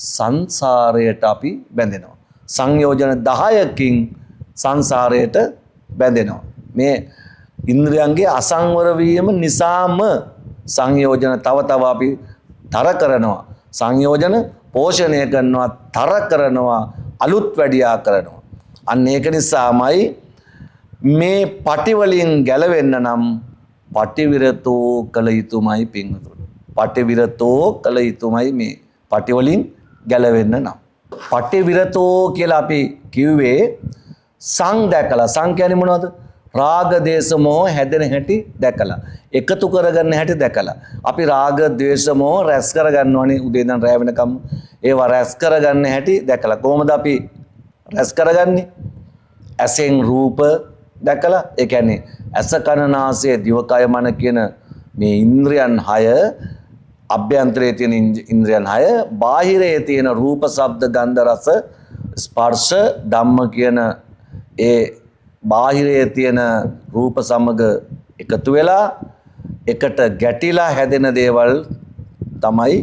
සංසාරයට අපි බැඳෙනවා. සංයෝජන 10කින් සංසාරයට බැඳෙනවා. මේ ඉන්ද්‍රයන්ගේ අසංවර වීම නිසාම සංයෝජන තව තව අපි තර කරනවා. සංයෝජන පෝෂණය කරනවා, තර කරනවා, අලුත් වැඩියා කරනවා. අන්න ඒක නිසාමයි මේ පටි වලින් ගැලවෙන්න නම් පටිවිරතෝ කළ යුතුමයි පින්වතුනි. පටිවිරතෝ කළ යුතුමයි මේ පටි වලින් ගැලවෙන්න නම්. පටිවිරතෝ කියලා අපි කිව්වේ සං දැකලා. සං කියන්නේ මොනවද? රාග දේශ මොහ හැදෙන හැටි දැකලා. එකතු කරගන්න හැටි දැකලා. අපි රාග ද්වේෂ මොහ රැස් කරගන්නවනේ උදේ ඉඳන් රැ වෙනකම්. ඒවා රැස් කරගන්න හැටි දැකලා. කොහොමද අපි රැස් කරගන්නේ? ඇසෙන් රූප දැකලා. ඒ කියන්නේ ඇස කන නාසය දිවකය මන කියන මේ ඉන්ද්‍රයන් 6 අභ්‍යන්තරයේ තියෙන ඉන්ද්‍රයන් 6 බාහිරයේ තියෙන රූප ශබ්ද ගන්ධ රස ස්පර්ශ ධම්ම කියන ඒ බාහිරයේ තියෙන රූප සමග එකතු වෙලා එකට ගැටිලා හැදෙන දේවල් තමයි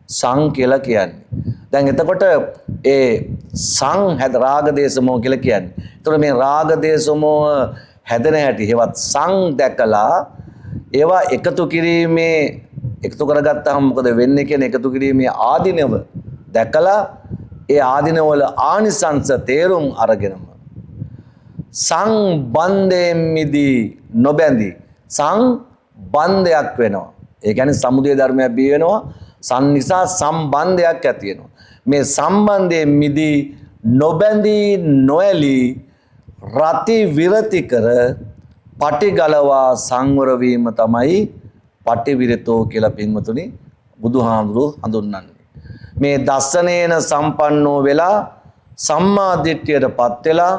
සං කියලා කියන්නේ. දැන් එතකොට ඒ සං හැද රාග දේශ මොහ කියලා කියන්නේ. එතකොට මේ රාග දේශ මොහ හැදෙන හැටි හේවත් සං දැකලා ඒවා එකතු කිරීමේ එකතු කරගත්තාම මොකද වෙන්නේ කියන එකතු කිරීමේ ආධිනව දැකලා ඒ ආධිනවල ආනිසංස තේරුම් අරගෙනම සංබන්ධයෙන් මිදී නොබැඳී සංබන්ධයක් වෙනවා. ඒ කියන්නේ සමුදය ධර්මයක් බිහි වෙනවා. සං නිසා සම්බන්ධයක් ඇති වෙනවා. මේ සම්බන්ධයෙන් මිදී නොබැඳී නොඇලී රති විරති කර පටිගලවා සංවර වීම තමයි පටිවිරතෝ කියලා පින්වතුනි බුදුහාමුදුරුවෝ හඳුන්වන්නේ. මේ දස්සනේන සම්පන්නෝ වෙලා සම්මා දිට්ඨියටපත් වෙලා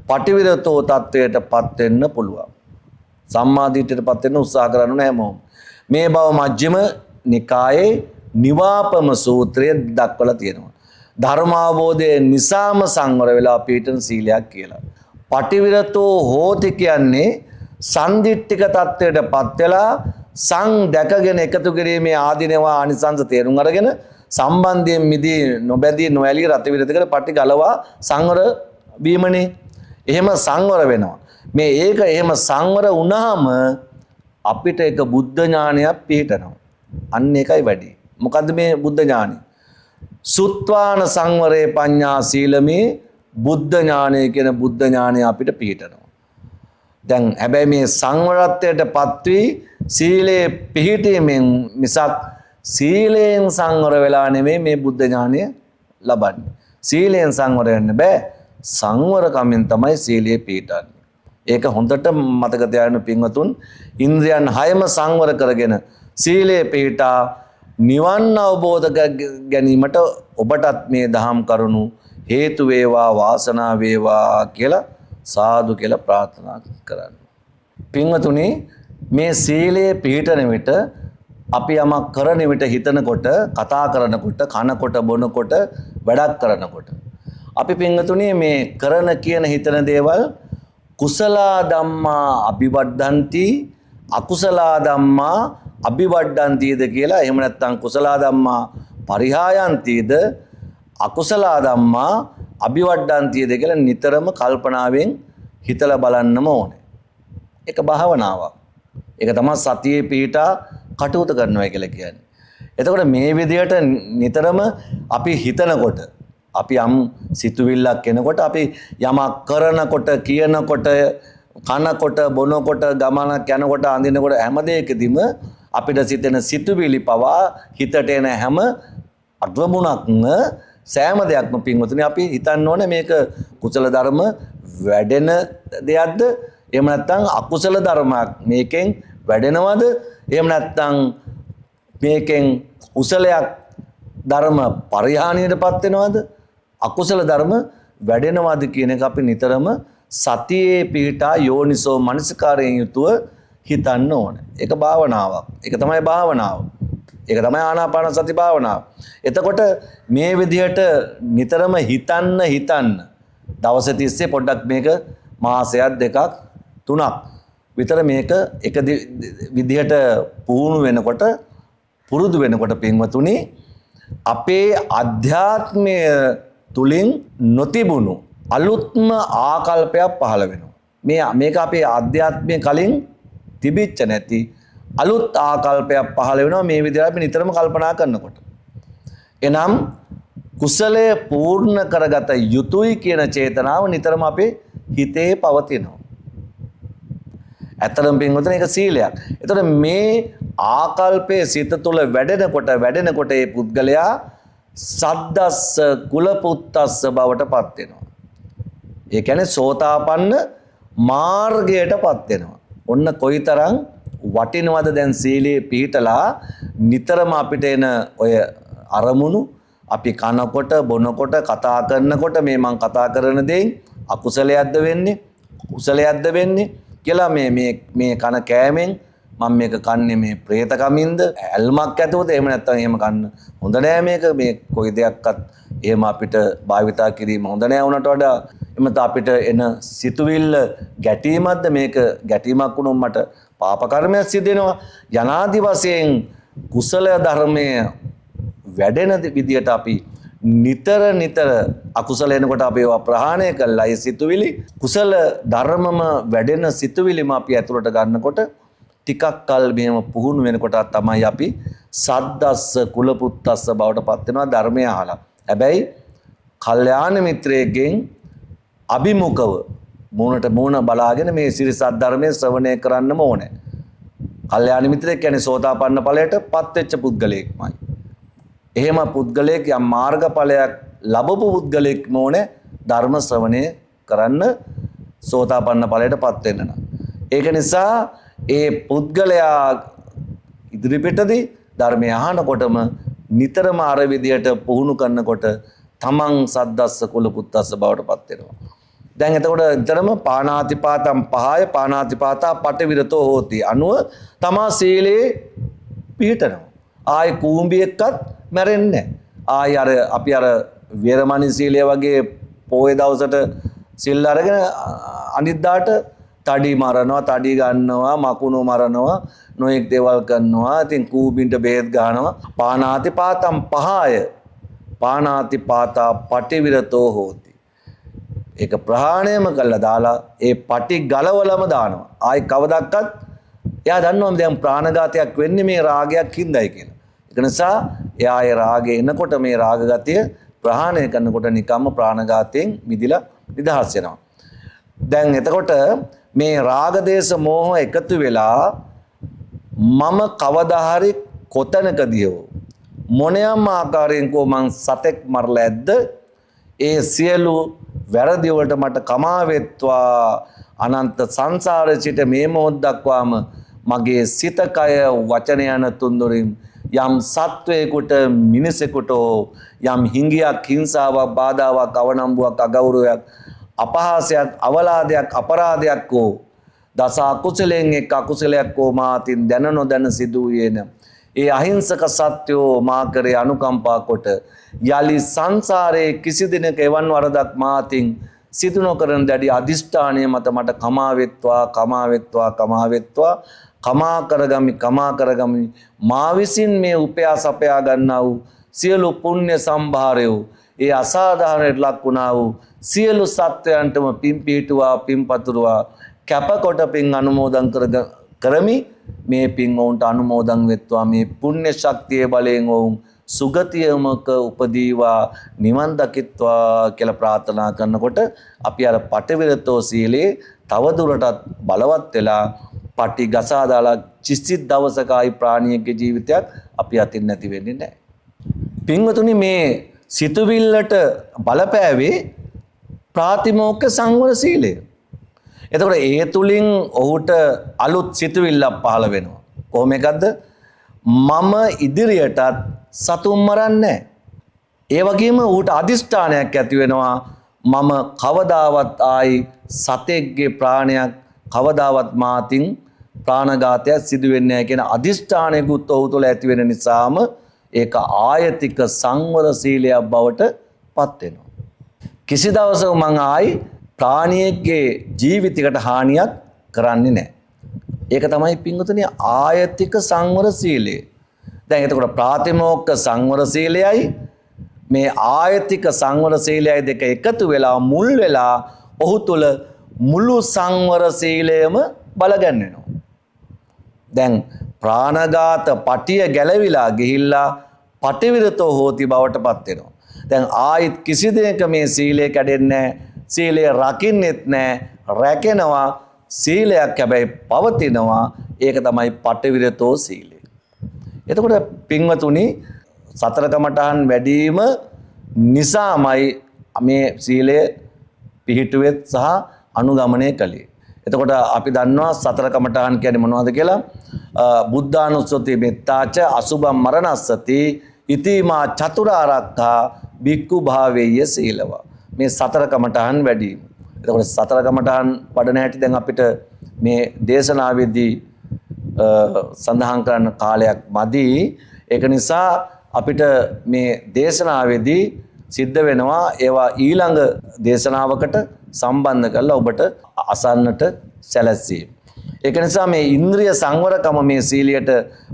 පටිවිරතෝ තත්වයටපත් වෙන්න පුළුවන්. සම්මා දිට්ඨියටපත් වෙන්න උත්සාහ කරන්න හැමෝම. මේ බව මජ්ක්‍ධිම නිකායේ නිවාපම සූත්‍රයේ දක්වලා තියෙනවා. ධර්මාවබෝධය නිසාම සංවර වෙලා පිළිපදින සීලයක් කියලා. පටිවිරතෝ හෝති කියන්නේ සන්දිට්ඨික තත්වයටපත් වෙලා සං දැකගෙන එකතු කිරීමේ ආධිනවා ආනිසංස තේරුම් අරගෙන සම්බන්ධයෙන් මිදී නොබැඳී නොඇලී රත විරතකට පටි ගලවා සංවර වීමනේ. එහෙම සංවර වෙනවා. මේ ඒක එහෙම සංවර වුණාම අපිට එක බුද්ධ ඥානයක් පිහිටනවා. අන්න ඒකයි වැඩි. මොකද්ද මේ බුද්ධ ඥානෙ? සුත්වාන සංවරේ පඤ්ඤා සීලමේ බුද්ධ ඥානය කියන බුද්ධ ඥානය අපිට පිහිටනවා. දැන් හැබැයි මේ සංවරත්වයටපත් වී සීලේ පිහිටීමෙන් මිසක් සීලයෙන් සංවර වෙලා නෙමෙයි මේ බුද්ධ ඥානය ලබන්නේ. සීලයෙන් සංවර වෙන්න බෑ. සංවර කමෙන් තමයි සීලයේ පිහිටන්නේ. ඒක හොඳට මතක තියාගන්න පින්වතුන්. ඉන්ද්‍රියන් 6ම සංවර කරගෙන සීලයේ පිහිටා නිවන් අවබෝධ ගැනීමට ඔබටත් මේ දහම් කරුණු හේතු වේවා වාසනා වේවා කියලා සාදු කියලා ප්‍රාර්ථනා කරන්න. පින්වතුනි මේ සීලයේ පිහිටන විට අපි යමක් කරන විට හිතනකොට කතා කරනකොට කනකොට බොනකොට වැඩක් කරනකොට අපි පින්වතුනි මේ කරන කියන හිතන දේවල් කුසල ධම්මා අභිවර්ධಂತಿ අකුසල ධම්මා අභිවර්ධಂತಿද කියලා එහෙම නැත්නම් කුසල ධම්මා පරිහායන්තිද අකුසල ධම්මා අභිවර්ධಂತಿද කියලා නිතරම කල්පනාවෙන් හිතලා බලන්නම ඕනේ. ඒක භාවනාවක්. ඒක තමයි සතියේ පිහිටා කටයුතු කරනවා කියලා කියන්නේ. එතකොට මේ විදිහට නිතරම අපි හිතනකොට අපි යම් සිතුවිල්ලක් එනකොට අපි යමක් කරනකොට කියනකොට කනකොට බොනකොට ගමනක් යනකොට අඳිනකොට හැම දෙයකදීම අපිට සිතෙන සිතුවිලි පවා හිතට එන හැම අද්වමුණක්ම සෑම දෙයක්ම පින්වතුනි අපි හිතන්න ඕනේ මේක කුසල ධර්ම වැඩෙන දෙයක්ද එහෙම නැත්නම් අකුසල ධර්මයක් මේකෙන් වැඩෙනවද එහෙම නැත්නම් මේකෙන් කුසලයක් ධර්ම පරිහානියටපත් වෙනවද අකුසල ධර්ම වැඩෙනවද කියන එක අපි නිතරම සතියේ පිහිටා යෝනිසෝ මනසිකාරයෙන් යුතුව හිතන්න ඕනේ. ඒක භාවනාවක්. ඒක තමයි භාවනාව. ඒක තමයි ආනාපාන සති භාවනාව. එතකොට මේ විදිහට නිතරම හිතන්න දවස් තිස්සේ පොඩ්ඩක් මේක මාසයක් දෙකක් තුනක් විතර මේක එක විදිහට පුහුණු වෙනකොට පුරුදු වෙනකොට පින්වතුනි අපේ අධ්‍යාත්මය තුලින් නොතිබුණු අලුත්ම ආකල්පයක් පහළ වෙනවා. මේක අපේ අධ්‍යාත්මය කලින් තිබිච්ච නැති අලුත් ආකල්පයක් පහළ වෙනවා මේ විදිහට අපි නිතරම කල්පනා කරනකොට. එනම් කුසලය පූර්ණ කරගත යුතුයි කියන චේතනාව නිතරම අපේ හිතේ පවතිනවා. ඇත්තටම පින්වතුනි ඒක සීලයක්. එතකොට මේ ආකල්පයේ සිත තුළ වැඩෙනකොට මේ පුද්ගලයා සද්දස්ස කුලපුත්තස්ස බවට පත් වෙනවා. ඒ කියන්නේ සෝතාපන්න මාර්ගයටපත් වෙනවා. ඔන්න කොයිතරම් වටිනවද දැන් සීලයේ පිහිටලා නිතරම අපිට එන ඔය අරමුණු අපි කනකොට බොනකොට කතා කරනකොට මේ මං කතා කරන දෙයින් අකුසලයක්ද වෙන්නේ කුසලයක්ද වෙන්නේ කියලා මේ කන කෑමෙන් මම මේක කන්නේ මේ പ്രേතකමින්ද ඇල්මක් ඇතුවද එහෙම නැත්නම් එහෙම කන්න හොඳ නෑ මේ කොයි දෙයක්වත් එහෙම අපිට භාවිතා කිරීම හොඳ නෑ වුණාට වඩා එමෙත අපිට එන සිතුවිල්ල ගැටීමක්ද මේක ගැටීමක් වුණොත් මට පාප කර්මයක් සිද්ධ වෙනවා යනාදි වශයෙන් කුසල ධර්මයේ වැඩෙන විදියට අපි නිතර අකුසල එනකොට අපි ඒවා ප්‍රහාණය කළා ඒ සිතුවිලි කුසල ධර්මම වැඩෙන සිතුවිලිම අපි ඇතුළට ගන්නකොට ටිකක් කල් මෙහෙම පුහුණු වෙනකොට තමයි අපි සද්දස්ස කුලපුත්තස්ස බවට පත් වෙනවා ධර්මය අහලා. හැබැයි කල්යාණ මිත්‍රයෙක්ගෙන් අභිමුඛව මූණට මූණ බලාගෙන මේ සිරිසත් ධර්මයේ ශ්‍රවණය කරන්නම ඕනේ. කල්යාණ මිත්‍රයෙක් කියන්නේ සෝතාපන්න ඵලයට පත් වෙච්ච පුද්ගලයෙක්මයි. එහෙම පුද්ගලයෙක් යම් මාර්ගඵලයක් ලැබපු පුද්ගලයෙක්ම ඕනේ ධර්ම ශ්‍රවණය කරන්න සෝතාපන්න ඵලයට පත් වෙන්න නම්. ඒක නිසා ඒ පුද්ගලයා ඉදිරිපිටදී ධර්මය අහනකොටම නිතරම අර විදියට පුහුණු කරනකොට තමන් සද්දස්ස කුල පුත්තස්ස බවට පත් වෙනවා. දැන් එතකොට විතරම පාණාතිපාතම් පහය පාණාතිපාතා පටිවිරතෝ හෝති. අනුව තමා සීලේ පිහිටනවා. ආයි කූඹියෙක්වත් මැරෙන්නේ නැහැ. ආයි අපි වේරමණී සීලය වගේ පොයේ දවසට සිල් අරගෙන අනිද්දාට තඩි මරනවා, තඩි ගන්නවා, මකුණු මරනවා, නොයෙක් දේවල් කරනවා. ඉතින් කූඹින්ට බෙහෙත් ගන්නවා. පාණාතිපාතම් පහය පාණාතිපාතා පටිවිරතෝ හෝති. ඒක ප්‍රහාණයම කළා දාලා ඒ පටි ගලවලම දානවා. ආයි කවදක්වත් එයා දන්නවා දැන් ප්‍රාණඝාතයක් වෙන්නේ මේ රාගයක් හින්දායි කියලා. ඒක නිසා එයා ඒ රාගය එනකොට මේ රාග ගතිය ප්‍රහාණය කරනකොට නිකම්ම ප්‍රාණඝාතයෙන් මිදිලා නිදහස් වෙනවා. දැන් එතකොට මේ රාග දේශ මෝහ එකතු වෙලා මම කවදා හරි කොතනකදී මොනියම් ආකාරයෙන් කො මං සතෙක් මරලා ඇද්ද ඒ සියලු වැරදි වලට මට කමා වෙත්වා අනන්ත සංසාරේ සිට මේ මොහොත දක්වාම මගේ සිත කය වචන යන තුන්දොරින් යම් සත්වයකට මිනිසෙකුට යම් හිංගියක් හිංසාවක් බාධාවක් අවනම්බුවක් අගෞරවයක් අපහාසයක් අවලාදයක් අපරාධයක් හෝ දස අකුසලයෙන් එක් අකුසලයක් හෝ මාතින් දැන නොදැන සිදු වූයේන ඒ අහිංසක සත්‍යෝ මා කරේ අනුකම්පා කොට යලි සංසාරයේ කිසි දිනක එවන් වරදක් මාතින් සිදු නොකරන දැඩි අදිෂ්ඨානය මත මට කමා වෙත්වා කමා වෙත්වා කමා වෙත්වා කමා කරගමි මා විසින් මේ උපයා සපයා ගන්නා වූ සියලු පුණ්‍ය සම්භාරය ඒ අසාධාරණයට ලක් වුණා වූ සියලු සත්වයන්ටම පින් පිහිටුවා පින් පතුරුවා කැපකොට පින් අනුමෝදන් කරමි මේ පින් ඔවුන්ට අනුමෝදන් වෙත්වා මේ පුණ්‍ය ශක්තිය බලයෙන් ඔවුන් සුගතියමක උපදීවා නිවන් දකිත්වා කියලා ප්‍රාර්ථනා කරනකොට අපි අර පටිවිරතෝ සීලේ තවදුරටත් බලවත් වෙලා පටි ගසා දාලා කිසි දවසක ආයි ප්‍රාණියෙක්ගේ ජීවිතයක් අපි අතින් නැති වෙන්නේ නැහැ. පින්වතුනි මේ සිතුවිල්ලට බලපෑවේ ප්‍රාතිමෝක්ඛ සංවර සීලය. එතකොට ඒ තුලින් ඔහුට අලුත් සිතුවිල්ලක් පහළ වෙනවා. කොහොම එකක්ද? මම ඉදිරියටත් සතුන් මරන්නේ. ඒ වගේම ඌට අදිෂ්ඨානයක් ඇති වෙනවා මම කවදාවත් ආයි සතෙක්ගේ ප්‍රාණයක් කවදාවත් මාතින් ප්‍රාණඝාතයක් සිදු වෙන්නේ නැහැ කියන අදිෂ්ඨානයකුත් ඔහු තුළ ඇති වෙන නිසාම ඒක ආයතික සංවර සීලයක් බවට පත් වෙනවා. කිසි දවසක මං ආයි ප්‍රාණියෙක්ගේ ජීවිතයකට හානියක් කරන්නේ නැහැ. ඒක තමයි පින්වතුනි ආයතික සංවර සීලය. දැන් එතකොට ප්‍රාතිමෝක්ඛ සංවර සීලයයි මේ ආයතික සංවර සීලයයි දෙක එකතු වෙලා මුල් වෙලා ඔහු තුල මුළු සංවර සීලයම බලගන්නවා. දැන් ප්‍රාණඝාත පටිය ගැලවිලා ගිහිල්ලා පටිවිරතෝ හෝති බවට පත් වෙනවා. දැන් ආයිත් කිසි දෙයක මේ සීලය කැඩෙන්නේ නැහැ. සීලය රකින්නෙත් නැහැ. රැකෙනවා. සීලයක් හැබැයි පවතිනවා. ඒක තමයි පටිවිරතෝ සීලය. එතකොට පින්වතුනි සතර කමඨහන් වැඩිම නිසාමයි මේ සීලය පිහිටුවෙත් සහ අනුගමනය කළේ. එතකොට අපි දන්නවා සතර කමඨහන් කියන්නේ මොනවද කියලා? බුද්ධානුස්සති මෙත්තාච අසුභම් මරණස්සති ඉතිමා චතුරාර්යක්ඛා බික්ඛු භාවේය සීලවා. මේ සතර කමඨහන් වැඩිම. එතකොට සතර කමඨහන් වඩන හැටි දැන් අපිට මේ දේශනාවේදී සඳහන් කරන්න කාලයක් මදි. ඒක නිසා අපිට මේ දේශනාවේදී සිද්ධ වෙනවා ඒවා ඊළඟ දේශනාවකට සම්බන්ධ කරලා ඔබට අසන්නට සැලැස්වීම. ඒක නිසා මේ ඉන්ද්‍රිය සංවරකම මේ සීලියට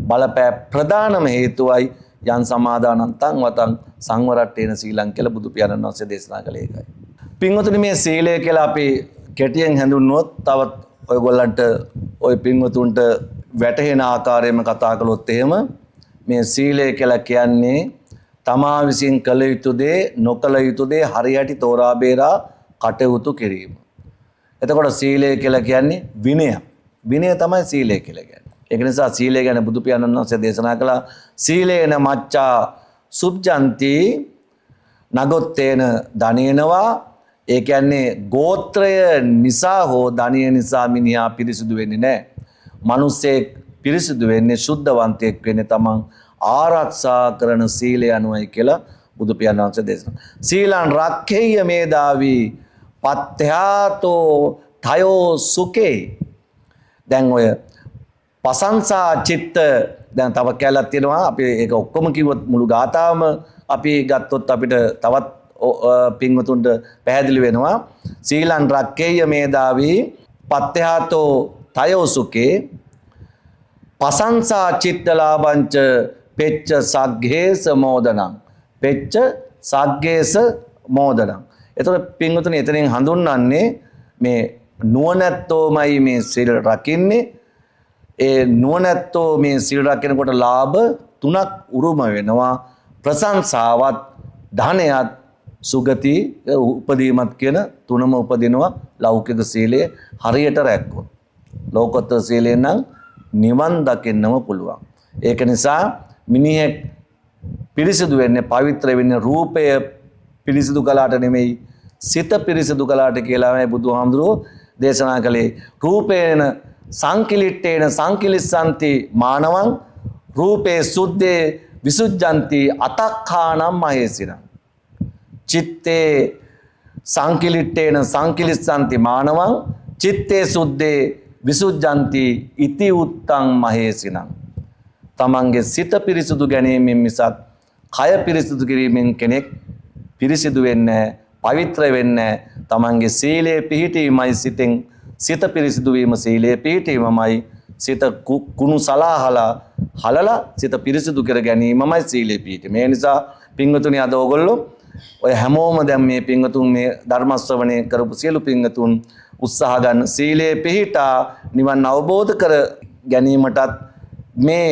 බලපෑ ප්‍රධානම හේතුවයි යන් සමාදානන්තං වතං සංවරට්ඨේන සීලං කියලා බුදු පියාණන් වහන්සේ දේශනා කළේ ඒකයි. පින්වතුනි මේ සීලය කියලා අපි කෙටියෙන් හඳුන්වුවොත් තවත් ඔයගොල්ලන්ට ඔය පින්වතුන්ට වැටහෙන ආකාරයෙන්ම කතා කළොත් එහෙම මේ සීලය කියලා කියන්නේ තමා විසින් කළ යුතු දේ නොකළ යුතු දේ හරියට තෝරා බේරා කටයුතු කිරීම. එතකොට සීලය කියලා කියන්නේ විනය. විනය තමයි සීලය කියලා කියන්නේ. ඒක නිසා සීලය ගැන බුදු පියාණන් වහන්සේ දේශනා කළා සීලේන මච්චා සුබ්ජන්ති නගොත්තේන ධනේනවා. ඒ කියන්නේ ගෝත්‍රය නිසා හෝ ධනිය නිසා මිනිහා පිරිසිදු වෙන්නේ නැහැ. මිනිස්සෙක් පිරිසිදු වෙන්නේ සුද්ධවන්තයෙක් වෙන්නේ තමන් ආරක්ෂා කරන සීලය අනුවයි කියලා බුදු පියාණන් වහන්සේ දේශනා. සීලං රක්ඛේය මේදාවි පත්‍යාතෝ තයෝ සුකේ. දැන් ඔය පසංසා චිත්ත දැන් තව කැලක් තියෙනවා. අපි ඒක ඔක්කොම කිව්වොත් මුළු ගාථාවම අපි ගත්තොත් අපිට තවත් පින්වතුන්ට පැහැදිලි වෙනවා. සීලං රක්ඛේය මේදාවි පත්‍යාතෝ තයෝ සුකේ පසංසා චිත්තලාභංච පෙච්ච සග්ගේස මෝදනං. පෙච්ච සග්ගේස මෝදනං. එතකොට පින්වතුනි එතනින් හඳුන්වන්නේ මේ නුවණැත්තෝමයි මේ සීල් රකින්නේ. ඒ නුවණැත්තෝ මේ සීල් රකිනකොට ලාභ තුනක් උරුම වෙනවා. ප්‍රශංසාවත් ධනයත් සුගති උපදීමත් කියන තුනම උපදිනවා ලෞකික සීලයේ හරියට රැක්කොත්. ලෝකෝත්තර සීලයෙන් නම් නිවන් දකින්නම පුළුවන්. ඒක නිසා මිනිහෙක් පිරිසිදු වෙන්නේ පවිත්‍ර වෙන්නේ රූපය පිරිසිදු කළාට නෙමෙයි සිත පිරිසිදු කළාට කියලා මේ බුදුහාමුදුරුවෝ දේශනා කළේ. රූපේන සංකිලිට්ඨේන සංකිලිස්සanti මානවං රූපේ සුද්ධේ විසුද්ධಂತಿ අතක්ඛානම් මහේසිනං. චිත්තේ සංකිලිට්ඨේන සංකිලිස්සanti මානවං චිත්තේ සුද්ධේ විසුද්ධಂತಿ ඉති උත්තං මහේසිනං. තමන්ගේ සිත පිරිසිදු ගැනීමෙන් මිසක් කය පිරිසිදු කිරීමෙන් කෙනෙක් පිරිසිදු වෙන්නේ පවිත්‍ර වෙන්නේ. තමන්ගේ සීලයේ පිහිටීමයි සිතෙන් සිත පිරිසිදු වීම සීලයේ පිහිටීමමයි. සිත කුණු සලාහලා හලලා සිත පිරිසිදු කර ගැනීමමයි සීලයේ පිහිටීම. මේ නිසා පින්වතුනි අද ඕගොල්ලෝ ඔය හැමෝම දැන් මේ පින්වතුන් මේ ධර්ම ශ්‍රවණය කරපු සියලු පින්වතුන් උත්සාහ ගන්න සීලයේ පිහිටා නිවන් අවබෝධ කර ගැනීමටත් මේ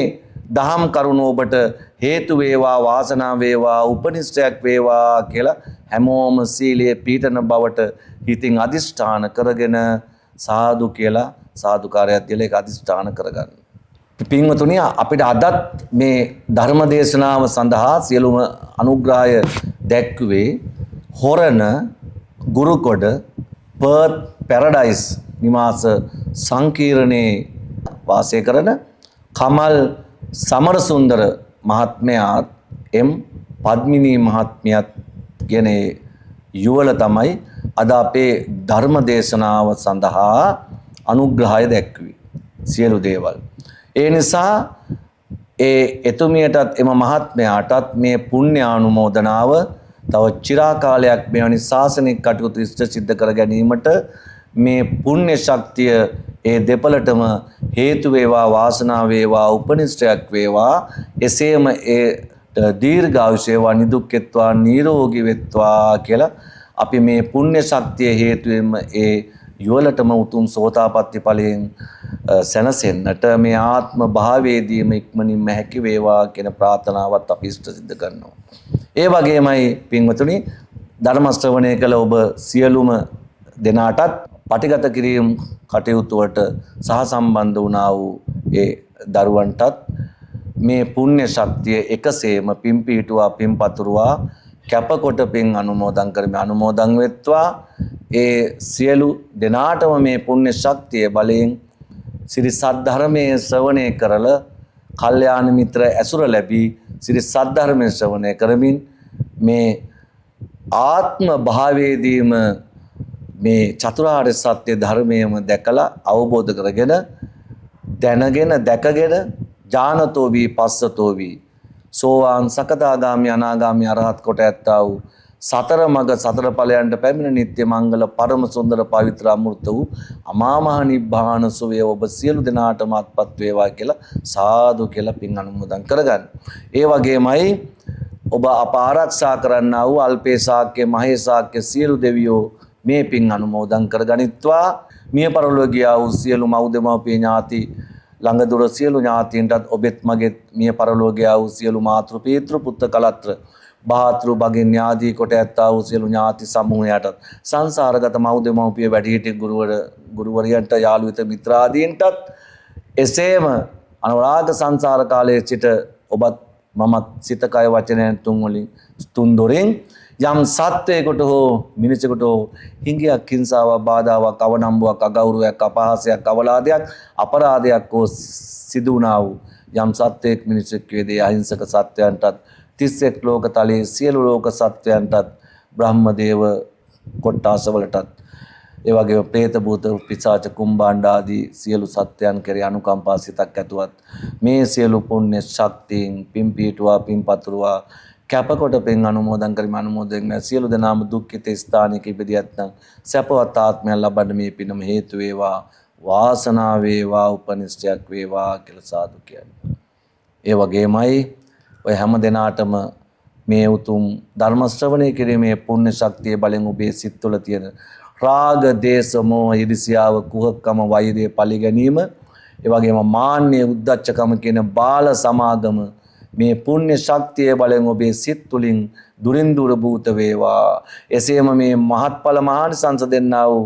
දහම් කරුණ ඔබට හේතු වේවා වාසනාව වේවා උපනිෂ්ඨයක් වේවා කියලා හැමෝම සීලයේ පිහිටන බවට හිතින් අදිෂ්ඨාන කරගෙන සාදු කියලා සාදුකාරයක් දීලා ඒක අදිෂ්ඨාන කරගන්න. පින්වතුනි අපිට අදත් මේ ධර්ම දේශනාව සඳහා සියලුම අනුග්‍රහය දැක්ුවේ හොරණ ගුරුකොඩ පර්ත් පැරඩයිස් නිවාස සංකීර්ණයේ වාසය කරන කමල් සමරසුන්දර මහත්මයාත් එම් පද්මිනී මහත්මියත් කියන යුවල තමයි අද අපේ ධර්ම දේශනාව සඳහා අනුග්‍රහය දැක්වුවේ සියලු දේවල්. ඒ නිසා ඒ එතුමියටත් එම මහත්මයාටත් මේ පුණ්‍ය ආනුමෝදනාව තව චිරාකාලයක් මෙවැනි ශාසනික කටයුතු ඉෂ්ට සිද්ධ කර ගැනීමට මේ පුණ්‍ය ශක්තිය ඒ දෙපළටම හේතු වේවා වාසනාව වේවා උපනිෂ්ඨයක් වේවා. එසේම ඒ දීර්ඝායුෂ වේවා නිදුක් වෙත්වා නිරෝගී වෙත්වා කියලා අපි මේ පුණ්‍ය ශක්තිය හේතුවෙන්ම ඒ යුවලටම උතුම් සෝතාපට්ටි ඵලයෙන් සැනසෙන්නට මේ ආත්ම භාවයේදීම ඉක්මනින්ම හැකි වේවා කියන ප්‍රාර්ථනාවත් අපි ඉෂ්ට සිද්ධ කරනවා. ඒ වගේමයි පින්වතුනි ධර්ම ශ්‍රවණය කළ ඔබ සියලුම දෙනාටත් පටිගත කිරීම කටයුතු වලට සහසම්බන්ධ වුණා වූ ඒ දරුවන්ටත් මේ පුණ්‍ය ශක්තිය එකසේම පින් පිහිටුවා පින් පතුරුවා කැපකොට පින් අනුමෝදන් කරමි. අනුමෝදන් වෙත්වා. ඒ සියලු දෙනාටම මේ පුණ්‍ය ශක්තිය බලයෙන් සිරි සද්ධර්මයේ ශ්‍රවණය කරලා කල්යාණ මිත්‍ර ඇසුර ලැබී සිරි සද්ධර්මයේ ශ්‍රවණය කරමින් මේ ආත්ම භාවයේදීම මේ චතුරාර්ය සත්‍ය ධර්මයම දැකලා අවබෝධ කරගෙන දැනගෙන දැකගෙන ඥානතෝ වී පස්සතෝ වී සෝවාන් සකදාගාමි අනාගාමි අරහත් කොට ඇත්තා වූ සතර මඟ සතර ඵලයන්ට පැමිණ නිත්‍ය මංගල පරම සුන්දර පවිත්‍ර අමෘත වූ අමා මහ නිබ්බාන සුවය ඔබ සියලු දෙනාටම අත්පත් වේවා කියලා සාදු කියලා පින් අනුමෝදන් කරගන්න. ඒ වගේමයි ඔබ අප ආරක්ෂා කරන්නා වූ අල්පේ ශාක්‍ය මහේ ශාක්‍ය සියලු දෙවියෝ මේ පින් අනුමෝදන් කරගනිත්වා. මිය පරලොව ගියා වූ සියලු මව් දෙමව්පිය ඥාති ළඟ දුර සියලු ඥාතීන්ටත් ඔබෙත් මගෙත් මිය පරලොව ගියා වූ සියලු මාතෘ පීතෘ පුත්‍ර කලත්‍ර බහාතෘ භගින් ඥාදී කොට ඇත්තා වූ සියලු ඥාති සමූහයටත් සංසාරගත මව්දෙමව්පිය වැඩිහිටි ගුරුවරයන්ට යාළුවිත මිත්‍රාදීන්ටත් එසේම අනුරාග සංසාර කාලයේ සිට ඔබත් මමත් සිත කය වචනයන් තුන් දොරින් යම් සත්වයකට හෝ මිනිසෙකුට හෝ හිඟයක් හිංසාවක් බාධාවක් අවනම්බුවක් අගෞරවයක් අපහාසයක් අවලාදයක් අපරාධයක් හෝ සිදු වුණා වූ යම් සත්වයක් මිනිසෙක් වේදී අහිංසක සත්වයන්ටත් 31 ලෝක තලයේ සියලු ලෝක සත්වයන්ටත් බ්‍රහ්මදේව කොට්ටාසවලටත් ඒ වගේම പ്രേත භූත පිසාච කුම්භාණ්ඩ ආදී සියලු සත්වයන් කෙරෙහි අනුකම්පා සිතක් ඇතුවත් මේ සියලු පුණ්‍ය ශක්තියින් පිම්පීටුවා පිම්පතුරුවා කැපකොට පින් අනුමෝදන් කරමි අනුමෝදන් සියලු දෙනාම දුක්ඛිත ස්ථානික ඉපදී ඇත්නම් සැපවත් ආත්මයක් ලබන්න මේ පිනම හේතු වේවා වාසනාව වේවා උපනිෂ්ඨයක් වේවා කියලා සාදු කියන්නේ. ඒ වගේමයි ඔය හැම දිනාටම මේ උතුම් ධර්ම ශ්‍රවණය කිරීමේ පුණ්‍ය ශක්තිය බලෙන් ඔබේ සිත් තුළ තියෙන රාග දේශ මොහ ඊර්ෂ්‍යාව කුහකකම වෛරය පරිගැනීම ඒ වගේම මාන්නය උද්ධච්චකම කියන බාල සමාගම මේ පුණ්‍ය ශක්තිය බලෙන් ඔබේ සිත් තුළින් දුරින් දුර භූත වේවා. එසේම මේ මහත්ඵල මහානිසංස දෙන්නා වූ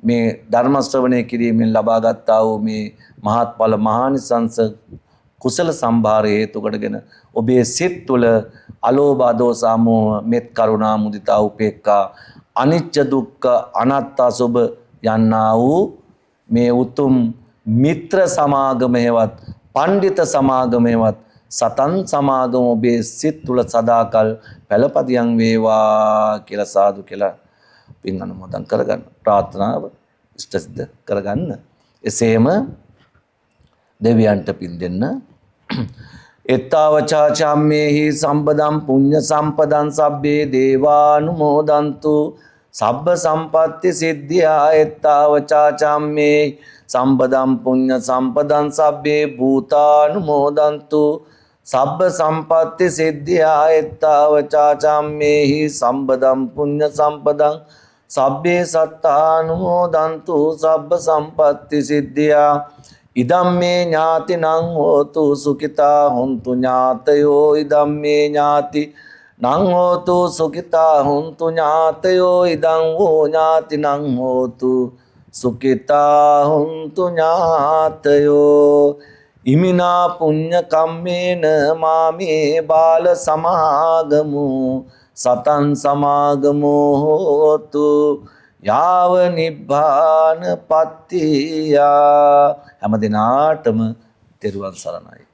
මේ ධර්ම ශ්‍රවණය කිරීමෙන් ලබා ගත්තා වූ මේ මහත්ඵල මහානිසංස කුසල සම්භාර හේතු කොටගෙන ඔබේ සිත් තුළ අලෝභ අදෝස අමෝහ මෙත් කරුණා මුදිතා උපේක්ඛා අනිච්ච දුක්ඛ අනාත්තා සුභ යන්නා වූ මේ උතුම් මිත්‍ර සමාගම හේවත් පණ්ඩිත සමාගම හේවත් සතන් සමාගම ඔබේ සිත් තුළ සදාකල් පළපදියම් වේවා කියලා සාදු කියලා පින් අනුමෝදන් කරගන්න ප්‍රාර්ථනාව ඉෂ්ට සිද්ධ කරගන්න. එසේම දෙවියන්ට පින් දෙන්න. එත්තාවචා චම්මේහි සම්පදම් පුඤ්ඤ සම්පදං සබ්බේ දේවානුමෝදන්තු සබ්බ සම්පත්ති සිද්ධියා එත්තාවචා චම්මේ සම්පදම් පුඤ්ඤ සම්පදං සබ්බේ භූතානුමෝදන්තු සබ්බ සම්පත්ති සිද්ධියා එත්තාවචා චම්මේහි සම්පදම් පුඤ්ඤ සම්පදං සබ්බේ සත්තානුමෝදන්තු සබ්බ සම්පත්ති සිද්ධියා ඉදම්මේ ඥාතිනං හෝතු සුඛිතා හුන්තු ඥාතයෝ ඉදම්මේ ඥාති නං හෝතු සුඛිතා හුන්තු ඥාතයෝ ඉදං වූ ඥාතිනං හෝතු සුඛිතා හුන්තු ඥාතයෝ ඉමිනා පුඤ්ඤ කම්මේන මාමේ බාල සමාගමු සතන් සමාගමෝ හෝතු යාව නිබ්බාන පත්තියා. හැම දිනාටම තෙරුවන් සරණයි.